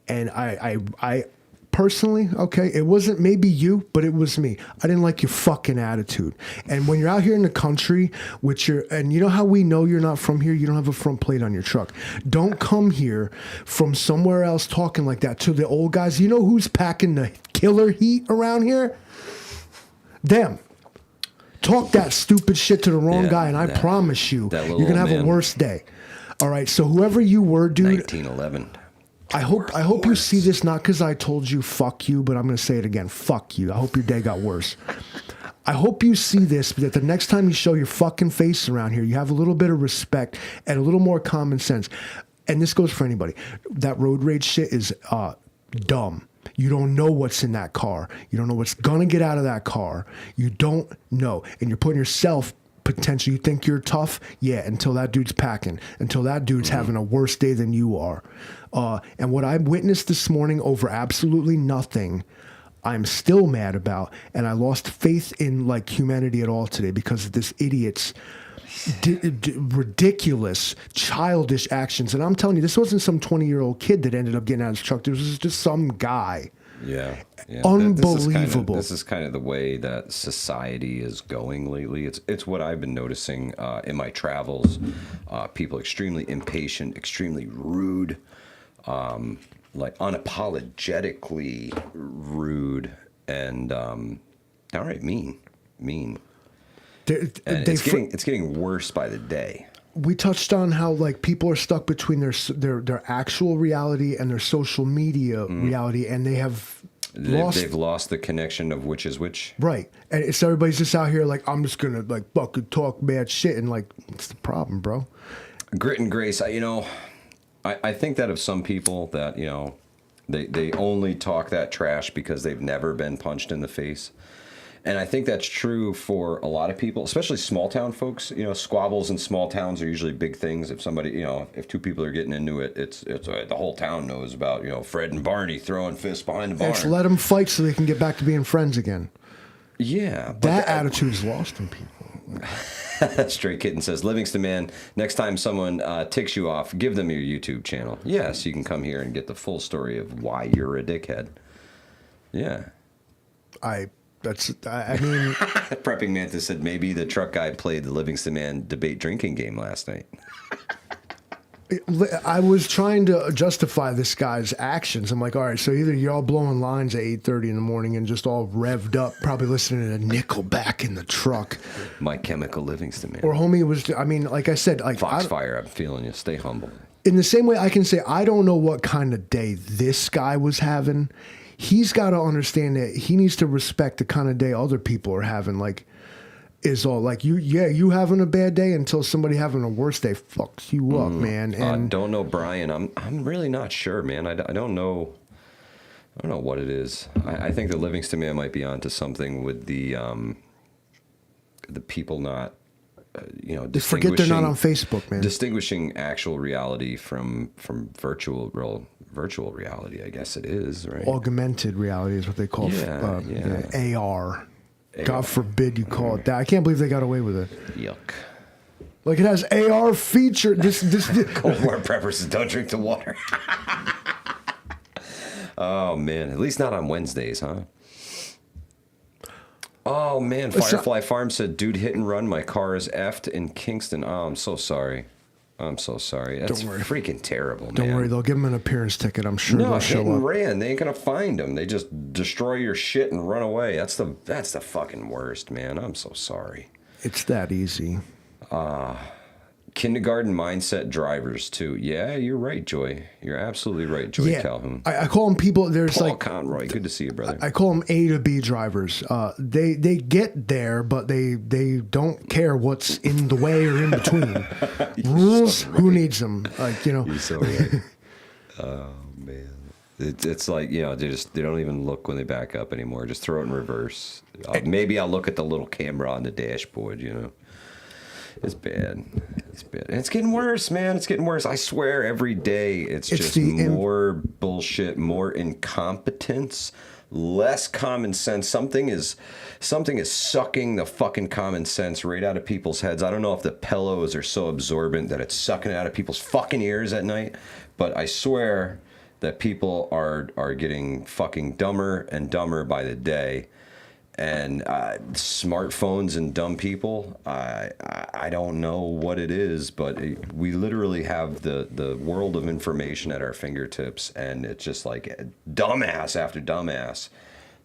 And I personally, okay, it wasn't maybe you, but it was me. I didn't like your fucking attitude. And when you're out here in the country, and you know how we know you're not from here? You don't have a front plate on your truck. Don't come here from somewhere else talking like that to the old guys. You know who's packing the killer heat around here? Them. Talk that stupid shit to the wrong guy, and I promise you, you're going to have a worse day. All right, so whoever you were, dude. 1911. I hope you see this not because I told you fuck you, but I'm going to say it again. Fuck you. I hope your day got worse. I hope you see this, that the next time you show your fucking face around here, you have a little bit of respect and a little more common sense. And this goes for anybody. That road rage shit is dumb. You don't know what's in that car. You don't know what's going to get out of that car. You don't know. And you're putting yourself potentially, you think you're tough? Yeah, until that dude's packing. Until that dude's having a worse day than you are. And what I witnessed this morning over absolutely nothing, I'm still mad about. And I lost faith in like humanity at all today because of this idiot's ridiculous, childish actions. And I'm telling you, this wasn't some 20-year-old kid that ended up getting out of his truck. This was just some guy. Yeah. Unbelievable. This is kind of the way that society is going lately. It's what I've been noticing in my travels. People extremely impatient, extremely rude, like unapologetically rude, and downright mean. It's getting worse by the day. We touched on how like people are stuck between their actual reality and their social media reality, and they've lost the connection of which is which. Right, and it's everybody's just out here like, I'm just gonna like fucking talk bad shit, and like, it's the problem, bro. Grit and grace. I think that of some people that they only talk that trash because they've never been punched in the face. And I think that's true for a lot of people, especially small town folks. Squabbles in small towns are usually big things. If somebody, if two people are getting into it, it's the whole town knows about, Fred and Barney throwing fists behind the barn. Let's let them fight so they can get back to being friends again. Yeah. That attitude is lost in people. Stray Kitten says, Livingston man, next time someone ticks you off, give them your YouTube channel. Yes, you can come here and get the full story of why you're a dickhead. Yeah. I mean... Prepping Mantis said maybe the truck guy played the Livingston Man debate drinking game last night. I was trying to justify this guy's actions. I'm like, all right, so either you're all blowing lines at 8:30 in the morning and just all revved up, probably listening to Nickelback in the truck. My Chemical Livingston Man. Or homie was, I mean, like I said... like Foxfire, I'm feeling you. Stay humble. In the same way I can say, I don't know what kind of day this guy was having. he's got to understand that he needs to respect the kind of day other people are having. Like, is all like you having a bad day until somebody having a worse day fucks you up, man. And don't know, Brian. I'm really not sure, man. I don't know. I don't know what it is. I think the Livingston man might be onto something with the people not, they forget they're not on Facebook, man. Distinguishing actual reality from virtual reality, I guess it is, right? Augmented reality is what they call AR. God AR. forbid you call it that. I can't believe they got away with it. Yuck. Like it has AR feature. This Cold War preppers says, don't drink the water. Oh, man. At least not on Wednesdays, huh? Oh, man. Firefly Farm said, dude, hit and run. My car is effed in Kingston. Oh, I'm so sorry. I'm so sorry. That's freaking terrible, man. Don't worry. They'll give him an appearance ticket. I'm sure No, they'll hit show and up. ran. They ain't going to find him. They just destroy your shit and run away. That's the fucking worst, man. I'm so sorry. It's that easy. Kindergarten mindset drivers, too. Yeah, you're right, Joy. You're absolutely right, Joy Calhoun. I call them people. There's Paul like Conroy. Good to see you, brother. I call them A to B drivers. They get there, but they don't care what's in the way or in between. Rules. So right. Who needs them? Like You're so right. Oh man, it's like they don't even look when they back up anymore. Just throw it in reverse. Maybe I'll look at the little camera on the dashboard. It's bad. It's bad. And it's getting worse, man. It's getting worse. I swear every day it's just more bullshit, more incompetence, less common sense. Something is sucking the fucking common sense right out of people's heads. I don't know if the pillows are so absorbent that it's sucking it out of people's fucking ears at night, but I swear that people are getting fucking dumber and dumber by the day. And smartphones and dumb people, I don't know what it is, but we literally have the world of information at our fingertips, and it's just like dumbass after dumbass.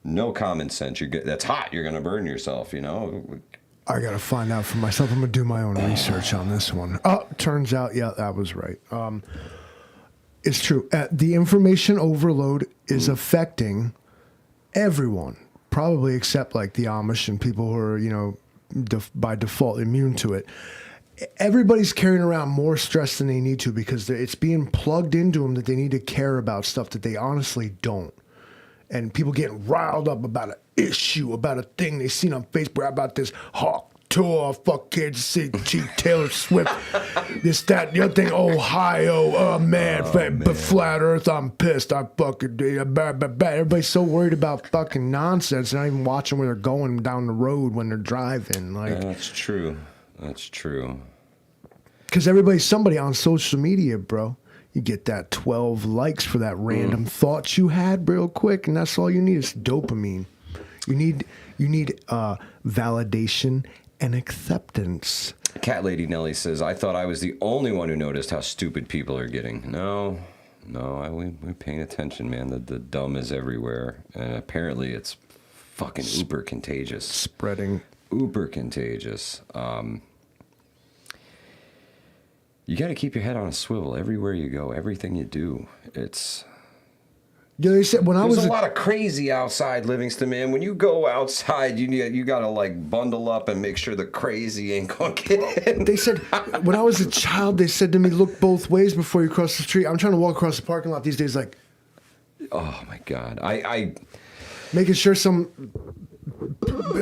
No common sense. That's hot. You're going to burn yourself, I got to find out for myself. I'm going to do my own research on this one. Oh, turns out, yeah, that was right. It's true. The information overload is affecting everyone. Probably except like the Amish and people who are, by default immune to it. Everybody's carrying around more stress than they need to because it's being plugged into them that they need to care about stuff that they honestly don't. And people getting riled up about an issue, about a thing they seen on Facebook about this Hawk tour, fuck Kansas City, Chief Taylor Swift, this, that, the other thing, Ohio, man, but flat Earth, I'm pissed. I fucking everybody's so worried about fucking nonsense, not even watching where they're going down the road when they're driving. Like that's true. That's true. Because everybody's somebody on social media, bro. You get that 12 likes for that random thought you had real quick, and that's all you need is dopamine. You need validation and acceptance. Cat Lady Nelly says, I thought I was the only one who noticed how stupid people are getting. No, we're paying attention, man. The dumb is everywhere. And apparently it's fucking uber contagious. Spreading. Uber contagious. You got to keep your head on a swivel everywhere you go, everything you do. Yeah, they said There's a lot of crazy outside, Livingston, man. When you go outside, you gotta like bundle up and make sure the crazy ain't gonna get in. They said when I was a child, they said to me, "Look both ways before you cross the street." I'm trying to walk across the parking lot these days, like, oh my god, I making sure some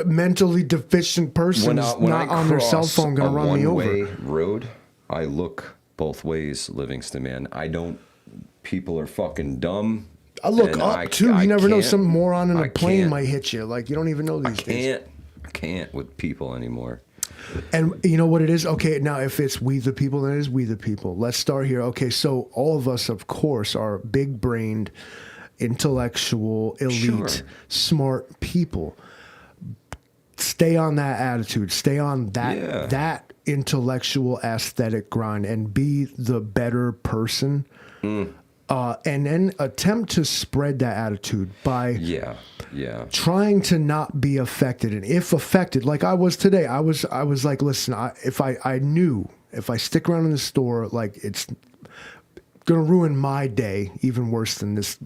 mentally deficient person is not on their cell phone gonna run me over. One-way road, I look both ways, Livingston, man. I don't. People are fucking dumb. I look up too. You never know, some moron in a plane might hit you. Like you don't even know these days. I can't with people anymore. And you know what it is? Okay, now if it's we the people, then it is we the people. Let's start here. Okay, so all of us, of course, are big-brained, intellectual, elite, smart people. Stay on that attitude. Stay on that intellectual aesthetic grind and be the better person. And then attempt to spread that attitude by trying to not be affected. And if affected, like I was today, I was like, listen, if I knew if I stick around in the store, like it's gonna ruin my day even worse than this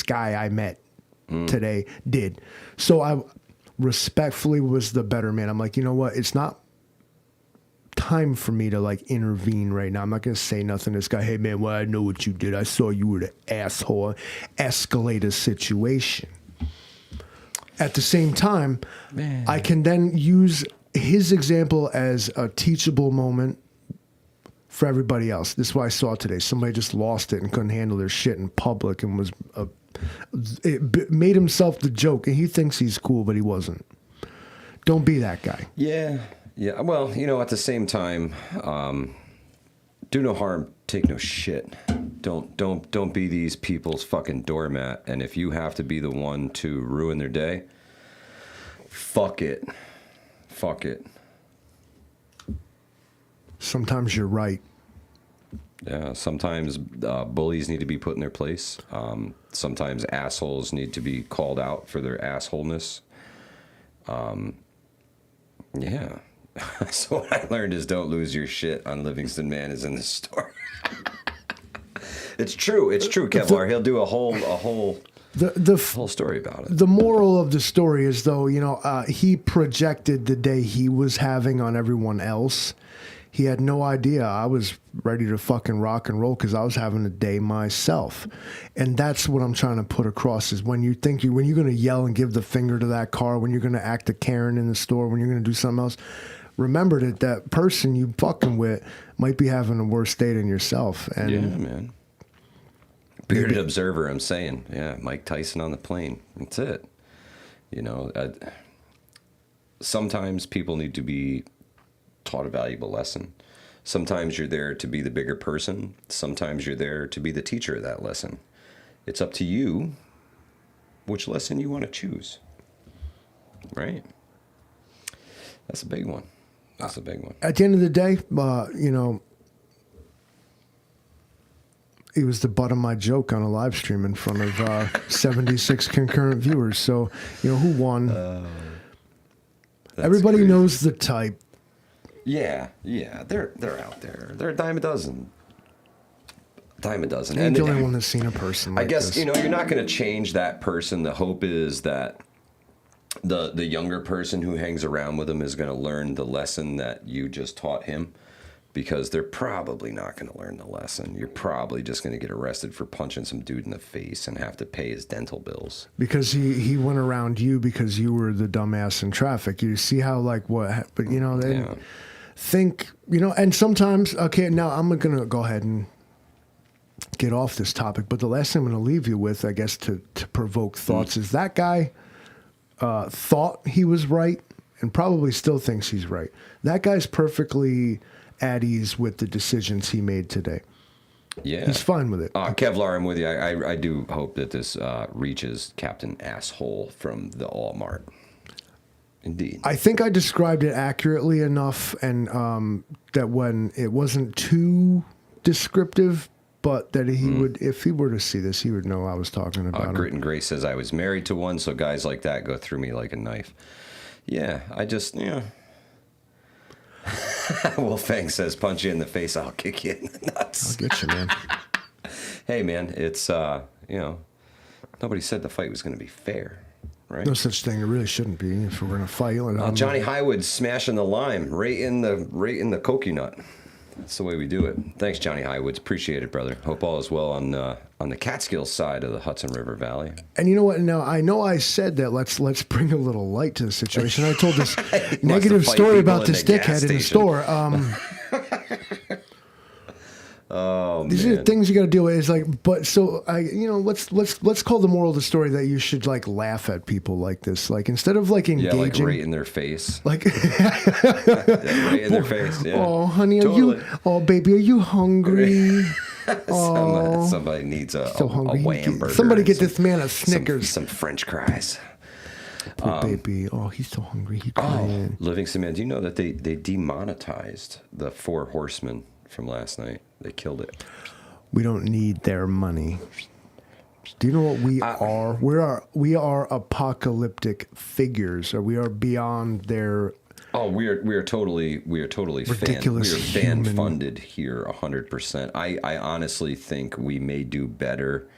guy I met today did. So I respectfully was the better man. I'm like, you know what? It's not time for me to like intervene right now. I'm not going to say nothing to this guy. Hey man, well, I know what you did. I saw you were the asshole. Escalate a situation. At the same time, man, I can then use his example as a teachable moment for everybody else. This is what I saw today. Somebody just lost it and couldn't handle their shit in public and was made himself the joke, and he thinks he's cool, but he wasn't. Don't be that guy. Yeah. Yeah, well, you know, at the same time, do no harm, take no shit. Don't be these people's fucking doormat. And if you have to be the one to ruin their day, fuck it. Fuck it. Sometimes you're right. Yeah, sometimes bullies need to be put in their place. Sometimes assholes need to be called out for their assholeness. Yeah. So what I learned is don't lose your shit on Livingston Man is in the story. It's true, Kevlar. He'll do a whole whole story about it. The moral of the story is, though, you know, he projected the day he was having on everyone else. He had no idea I was ready to fucking rock and roll because I was having a day myself. And that's what I'm trying to put across is when you're going to yell and give the finger to that car, when you're going to act a Karen in the store, when you're going to do something else, remember that person you fucking with might be having a worse day than yourself. And yeah, man. Bearded observer, I'm saying. Yeah, Mike Tyson on the plane. That's it. You know, sometimes people need to be taught a valuable lesson. Sometimes you're there to be the bigger person. Sometimes you're there to be the teacher of that lesson. It's up to you which lesson you want to choose. Right? That's a big one. That's a big one. At the end of the day, you know, he was the butt of my joke on a live stream in front of 76 concurrent viewers. So, you know, who won? Everybody crazy. knows the type. Yeah, they're out there. They're a dime a dozen. Dime a dozen. And the only one that's seen a person like I guess, this. you know, you're not going to change that person. The hope is that the younger person who hangs around with him is going to learn the lesson that you just taught him, because they're probably not going to learn the lesson. You're probably just going to get arrested for punching some dude in the face and have to pay his dental bills. Because he went around you because you were the dumbass in traffic. You see how, like, what, but, you know, they think, you know, and sometimes, okay, now I'm going to go ahead and get off this topic, but the last thing I'm going to leave you with, I guess, to provoke thoughts is that guy thought he was right and probably still thinks he's right. That guy's perfectly at ease with the decisions he made today. Yeah. He's fine with it. Kevlar, I'm with you. I do hope that this reaches Captain Asshole from the Allmart. Indeed. I think I described it accurately enough, and that when it wasn't too descriptive, but that he would, if he were to see this, he would know I was talking about him. Grit and Grace says, I was married to one, so guys like that go through me like a knife. Yeah, I just, you know. Wolfang says, punch you in the face, I'll kick you in the nuts. I'll get you, man. Hey, man, it's, you know, nobody said the fight was going to be fair, right? No such thing. It really shouldn't be if we're going to fight. Johnny Highwood smashing the lime right in the coconut. That's the way we do it. Thanks, Johnny Highwoods. Appreciate it, brother. Hope all is well on the Catskills side of the Hudson River Valley. And you know what? Now, I know I said that let's bring a little light to the situation. I told this negative story about this dickhead in the store. Oh, these are the things you got to deal with. Is like, but so let's call the moral of the story that you should like laugh at people like this. Like instead of like engaging, like right in their face, like right in their face. Yeah. Oh, honey, totally. Oh, baby, are you hungry? Somebody needs a wham burger. Somebody get this man a Snickers. Some French fries. Poor baby. Oh, he's so hungry. He's crying. Livingston, man, do you know that they demonetized the 4 Horsemen from last night? They killed it. We don't need their money. Do you know what we are? We are apocalyptic figures, or we are beyond their. Oh, we are totally ridiculous. We are fan funded here 100%. I honestly think we may do better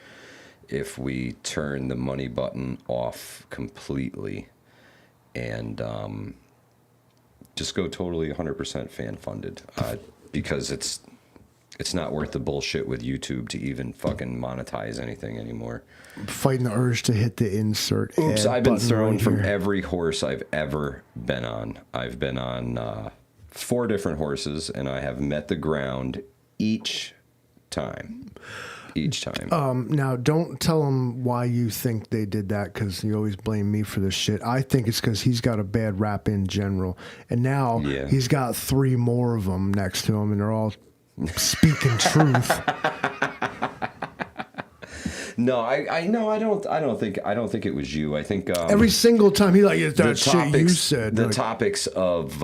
if we turn the money button off completely and just go totally 100% fan funded, because it's not worth the bullshit with YouTube to even fucking monetize anything anymore. Fighting the urge to hit the insert. Oops, I've been thrown right from here. every horse I've ever been on. I've been on 4 different horses, and I have met the ground each time. Now, don't tell him why you think they did that, because you always blame me for this shit. I think it's because he's got a bad rap in general. And now he's got 3 more of them next to him, and they're all speaking truth. No, I don't think it was you. I think every single time he like, it's that shit you said. The like, topics of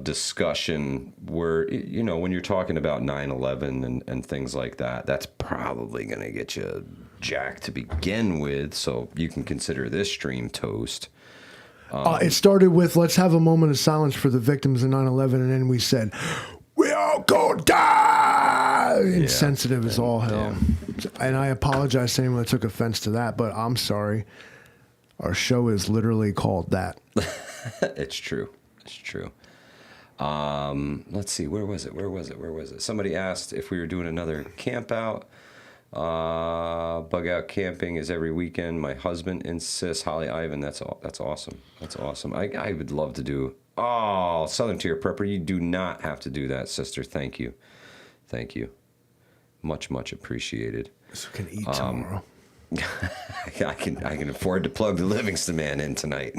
discussion were, you know, when you're talking about 9/11 and things like that, that's probably gonna get you jacked to begin with. So you can consider this stream toast. It started with, let's have a moment of silence for the victims of 9/11, and then we said, we all go die! Insensitive as all hell. Yeah. And I apologize to anyone that took offense to that, but I'm sorry. Our show is literally called that. It's true. It's true. Let's see. Where was it? Somebody asked if we were doing another camp out. Bug out camping is every weekend. My husband insists. Holly Ivan, that's awesome. That's awesome. I would love to do. Oh, Southern Tier Prepper, you do not have to do that, sister. Thank you. Much appreciated. So we can eat tomorrow. I can afford to plug the Livingston man in tonight.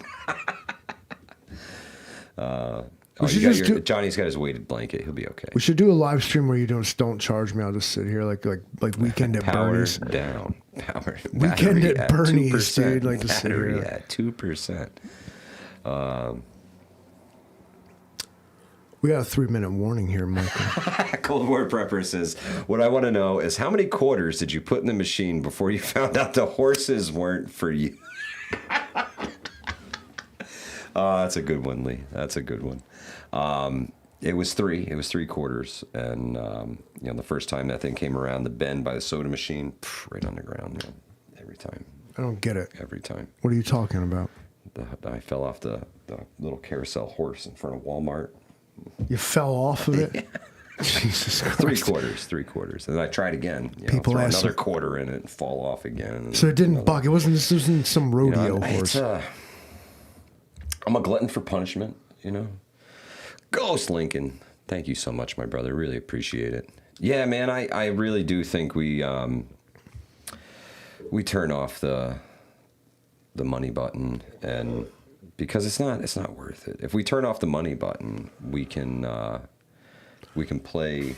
Johnny's got his weighted blanket. He'll be okay. We should do a live stream where you don't charge me. I'll just sit here like weekend at Bernie's. Down. Weekend at Bernie's, dude. Like to sit here. At 2%. We got a 3-minute warning here, Michael. Cold War Prepper says, what I want to know is how many quarters did you put in the machine before you found out the horses weren't for you? That's a good one, Lee. That's a good one. It was 3. It was 3 quarters. And, you know, the first time that thing came around the bend by the soda machine, right on the ground, man. Every time. I don't get it. Every time. What are you talking about? I fell off the little carousel horse in front of Walmart. You fell off of it? Jesus Christ. 3 quarters. And then I tried again. People throw ask another quarter in it and fall off again. So it didn't buck. This wasn't some rodeo horse. I'm a glutton for punishment, you know. Ghost Lincoln. Thank you so much, my brother. Really appreciate it. Yeah, man, I really do think we turn off the money button, and because it's not worth it. If we turn off the money button, we can play,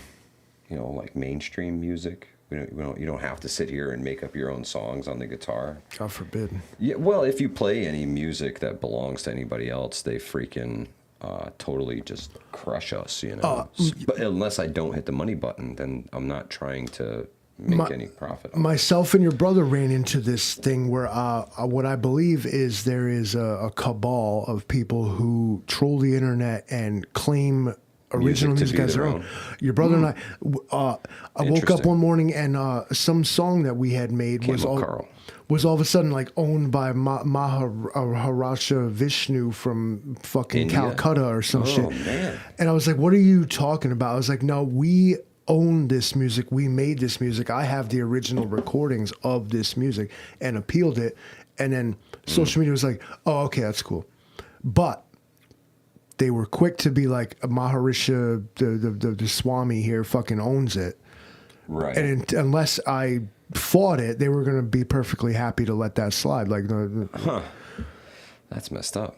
you know, like mainstream music. You don't have to sit here and make up your own songs on the guitar. God forbid. Yeah, well, if you play any music that belongs to anybody else, they freaking totally just crush us, you know. But unless I don't hit the money button, then I'm not trying to make any profit. Myself and your brother ran into this thing where what I believe is there is a cabal of people who troll the internet and claim original music as their own. Your brother and I woke up one morning and some song that we had made was all of a sudden like owned by Maharaja Vishnu from fucking India? Calcutta or some shit. Man. And I was like, what are you talking about? I was like, no, we own this music. We made this music. I have the original recordings of this music, and appealed it. And then social media was like, oh, okay, that's cool. But they were quick to be like, Maharishi, the Swami here fucking owns it. Right. And unless I fought it, they were going to be perfectly happy to let that slide. Like, That's messed up.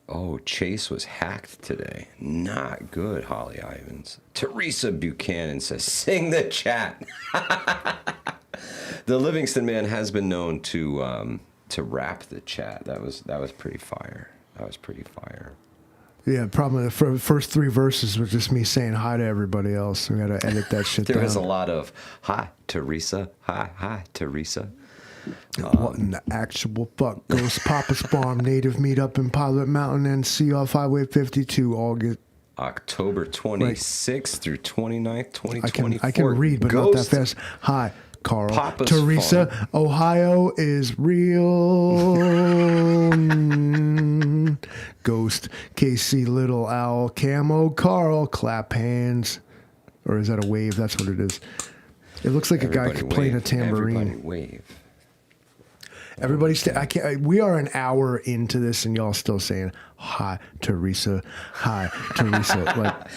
Oh, Chase was hacked today. Not good, Holly Ivans. Teresa Buchanan says, sing the chat. The Livingston man has been known to rap the chat. That was pretty fire. Yeah, probably the first 3 verses was just me saying hi to everybody else. We got to edit that shit There down. was a lot of, hi, Teresa. Hi, Teresa. What in the actual fuck? Ghost Papa's Farm, native meetup in Pilot Mountain, and see off Highway 52, August. October 26th through 29th, 2024. I can read, but Ghost. not that fast. Hi, Carl. Papa's Teresa, Farm. Ohio is real. Ghost, Casey, Little Owl, Camo, Carl, clap hands. Or is that a wave? That's what it is. It looks like Everybody a guy playing a wave. tambourine. Everybody wave. Everybody, I can't. We are an hour into this, and y'all still saying hi, Teresa. Hi, Teresa.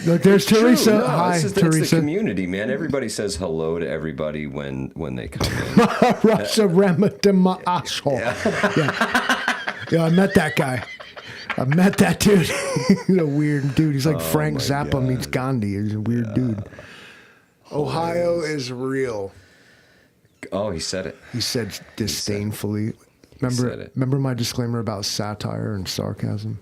Like there's True. Teresa. No, Hi, it's the Teresa. community, man. Everybody says hello to everybody when they come in. Russia Ramadama asshole. Yeah, I met that guy. I met that dude. He's a weird dude. He's like Frank my Zappa meets Gandhi. He's a weird dude. Ohio is real. Oh, he said it. He said disdainfully. said it. Remember my disclaimer about satire and sarcasm?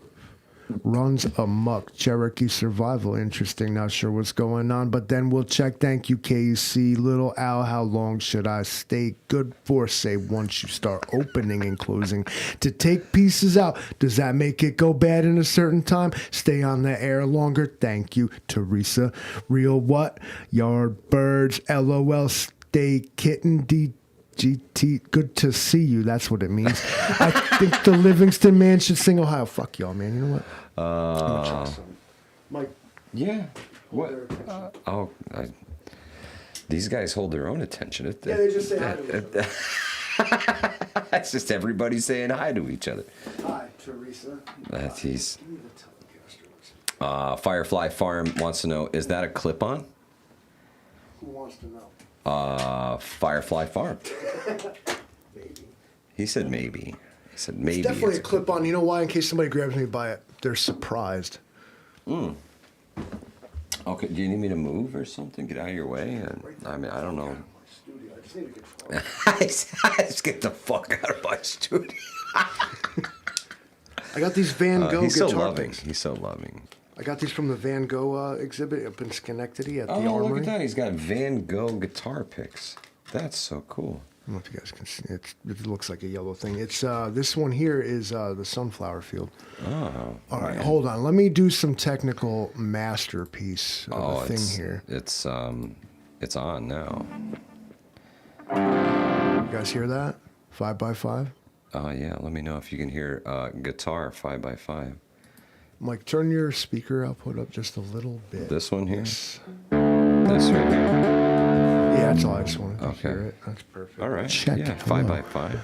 Runs amok. Cherokee survival. Interesting. Not sure what's going on, but then we'll check. Thank you, KC. Little Al, how long should I stay? Good for say once you start opening and closing. To take pieces out, does that make it go bad in a certain time? Stay on the air longer. Thank you, Teresa. Real what? Yard birds. LOL. Stay kitten. GT, good to see you. That's what it means. I think the Livingston man should sing Ohio. Fuck y'all, man. You know what? Mike. Yeah. What? These guys hold their own attention. Yeah, they just say hi to each other. It's just everybody saying hi to each other. Hi, Teresa. That's he's. Firefly Farm wants to know: is that a clip-on? Who wants to know? Firefly Farm. Maybe. He said maybe. He said maybe. It's definitely it's a clip-on. You know why? In case somebody grabs me by it, they're surprised. Okay. Do you need me to move or something? Get out of your way. I mean, I don't know. I just get the fuck out of my studio. I got these Van Gogh He's so guitar loving. picks. He's so loving. I got these from the Van Gogh exhibit up in Schenectady at the Oh, Armory. look at that. He's got Van Gogh guitar picks. That's so cool. I don't know if you guys can see it. It looks like a yellow thing. It's this one here is the sunflower field. Oh. All right, hold on. Let me do some technical masterpiece of a thing here. It's on now. You guys hear that? 5x5. Yeah. Let me know if you can hear guitar 5x5. Mike, turn your speaker output up just a little bit. This one here. Yes. This right here. Yeah, that's all. I just wanted to Okay. hear it. That's perfect. All right. Check. Yeah. Hello. 5x5.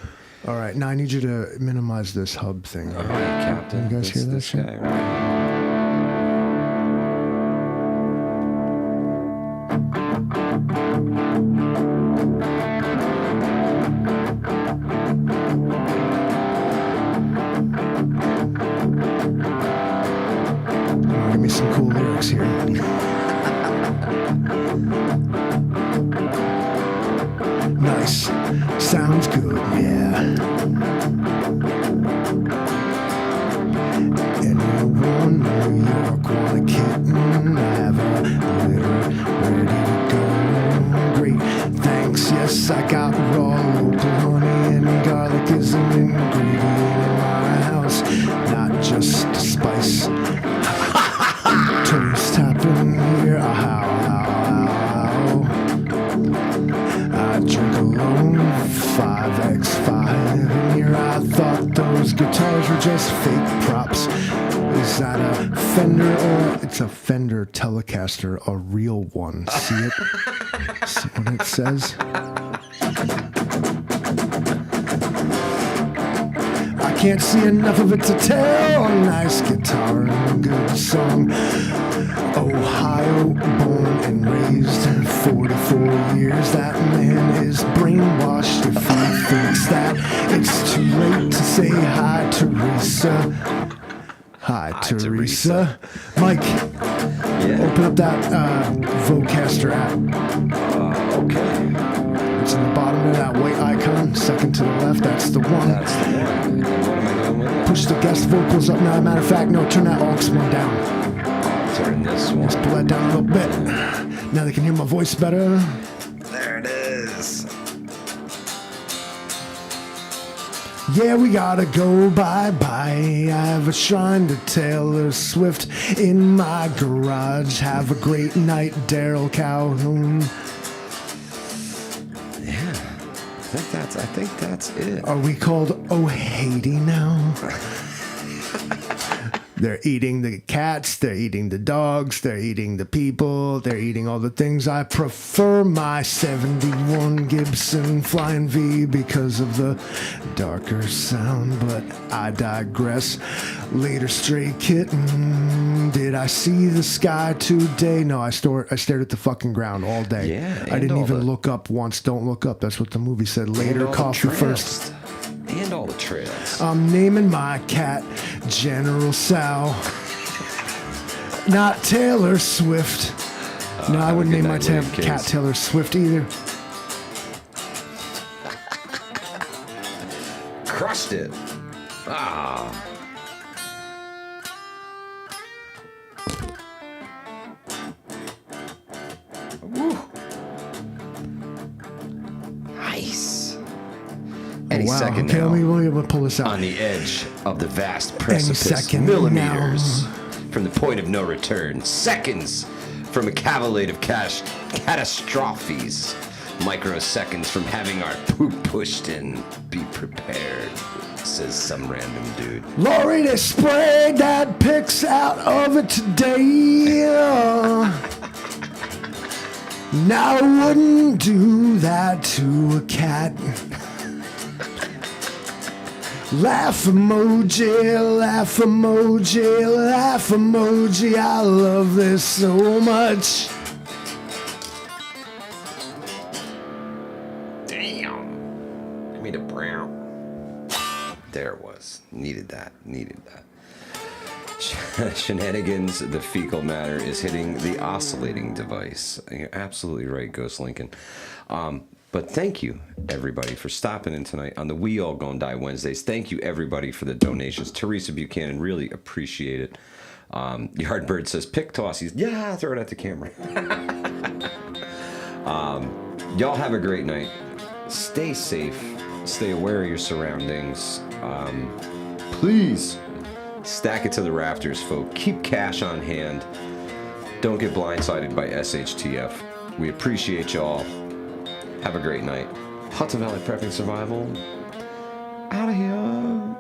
All right. Now I need you to minimize this hub thing. All right, Captain. You guys hear that this shit? guy right Give me some cool lyrics here. Nice. Sounds good, yeah. Anyone New York want a kitten? I have a litter ready to go. Great, thanks. Yes, I got raw local honey and garlic is an ingredient in my house, not just a spice. Toast tapping here, how. I drink alone, 5x5 in here. I thought those guitars were just fake props. Is that a Fender or it's a Fender Telecaster, a real one? See it? See what it says? I can't see enough of it to tell. A nice guitar and a good song. Ohio, born and raised, 44 years. That man is brainwashed if he thinks that it's too late to say hi, Teresa. Hi, Teresa. Mike, open up that Vocaster app. Okay. It's in the bottom of that white icon, second to the left. That's the one. That's the one. And what am I doing with it? Push the guest vocals up. Now, matter of fact, no, turn that aux one down. Turn this one. Just pull that down a little bit. Now they can hear my voice better. There it is. Yeah, we gotta go bye-bye. I have a shrine to Taylor Swift in my garage. Have a great night, Daryl Calhoun. Yeah. I think that's it. Are we called O'Haty now? They're eating the cats, they're eating the dogs, they're eating the people, they're eating all the things. I prefer my 71 Gibson Flying V because of the darker sound, but I digress. Later, Stray Kitten, did I see the sky today? No, I stared at the fucking ground all day. Yeah, I didn't all even the- look up once. Don't look up. That's what the movie said. Later, And all the coffee trails. first. And all the trails. I'm naming my cat General Sal. Not Taylor Swift. No, I have a wouldn't good name my night, William cat Case. Taylor Swift either. Crushed it. Ah. Woo. Nice. Any Wow. second Okay, now. let me pull this out. On the edge of the vast precipice, second millimeters from the point of no return, seconds from a cavalcade of catastrophes, microseconds from having our poop pushed in. Be prepared, says some random dude. Lori, they sprayed that pics out of it today. Now I wouldn't do that to a cat. Laugh emoji, laugh emoji, laugh emoji. I love this so much. Damn. Give me the brown. There it was. Needed that. Shenanigans, the fecal matter is hitting the oscillating device. You're absolutely right, Ghost Lincoln. But thank you, everybody, for stopping in tonight on the We All Gonna Die Wednesdays. Thank you, everybody, for the donations. Teresa Buchanan, really appreciate it. Yardbird says, pick tossies. Yeah, throw it at the camera. Y'all have a great night. Stay safe. Stay aware of your surroundings. Please stack it to the rafters, folk. Keep cash on hand. Don't get blindsided by SHTF. We appreciate y'all. Have a great night. Hudson Valley Prepping Survival. Out of here.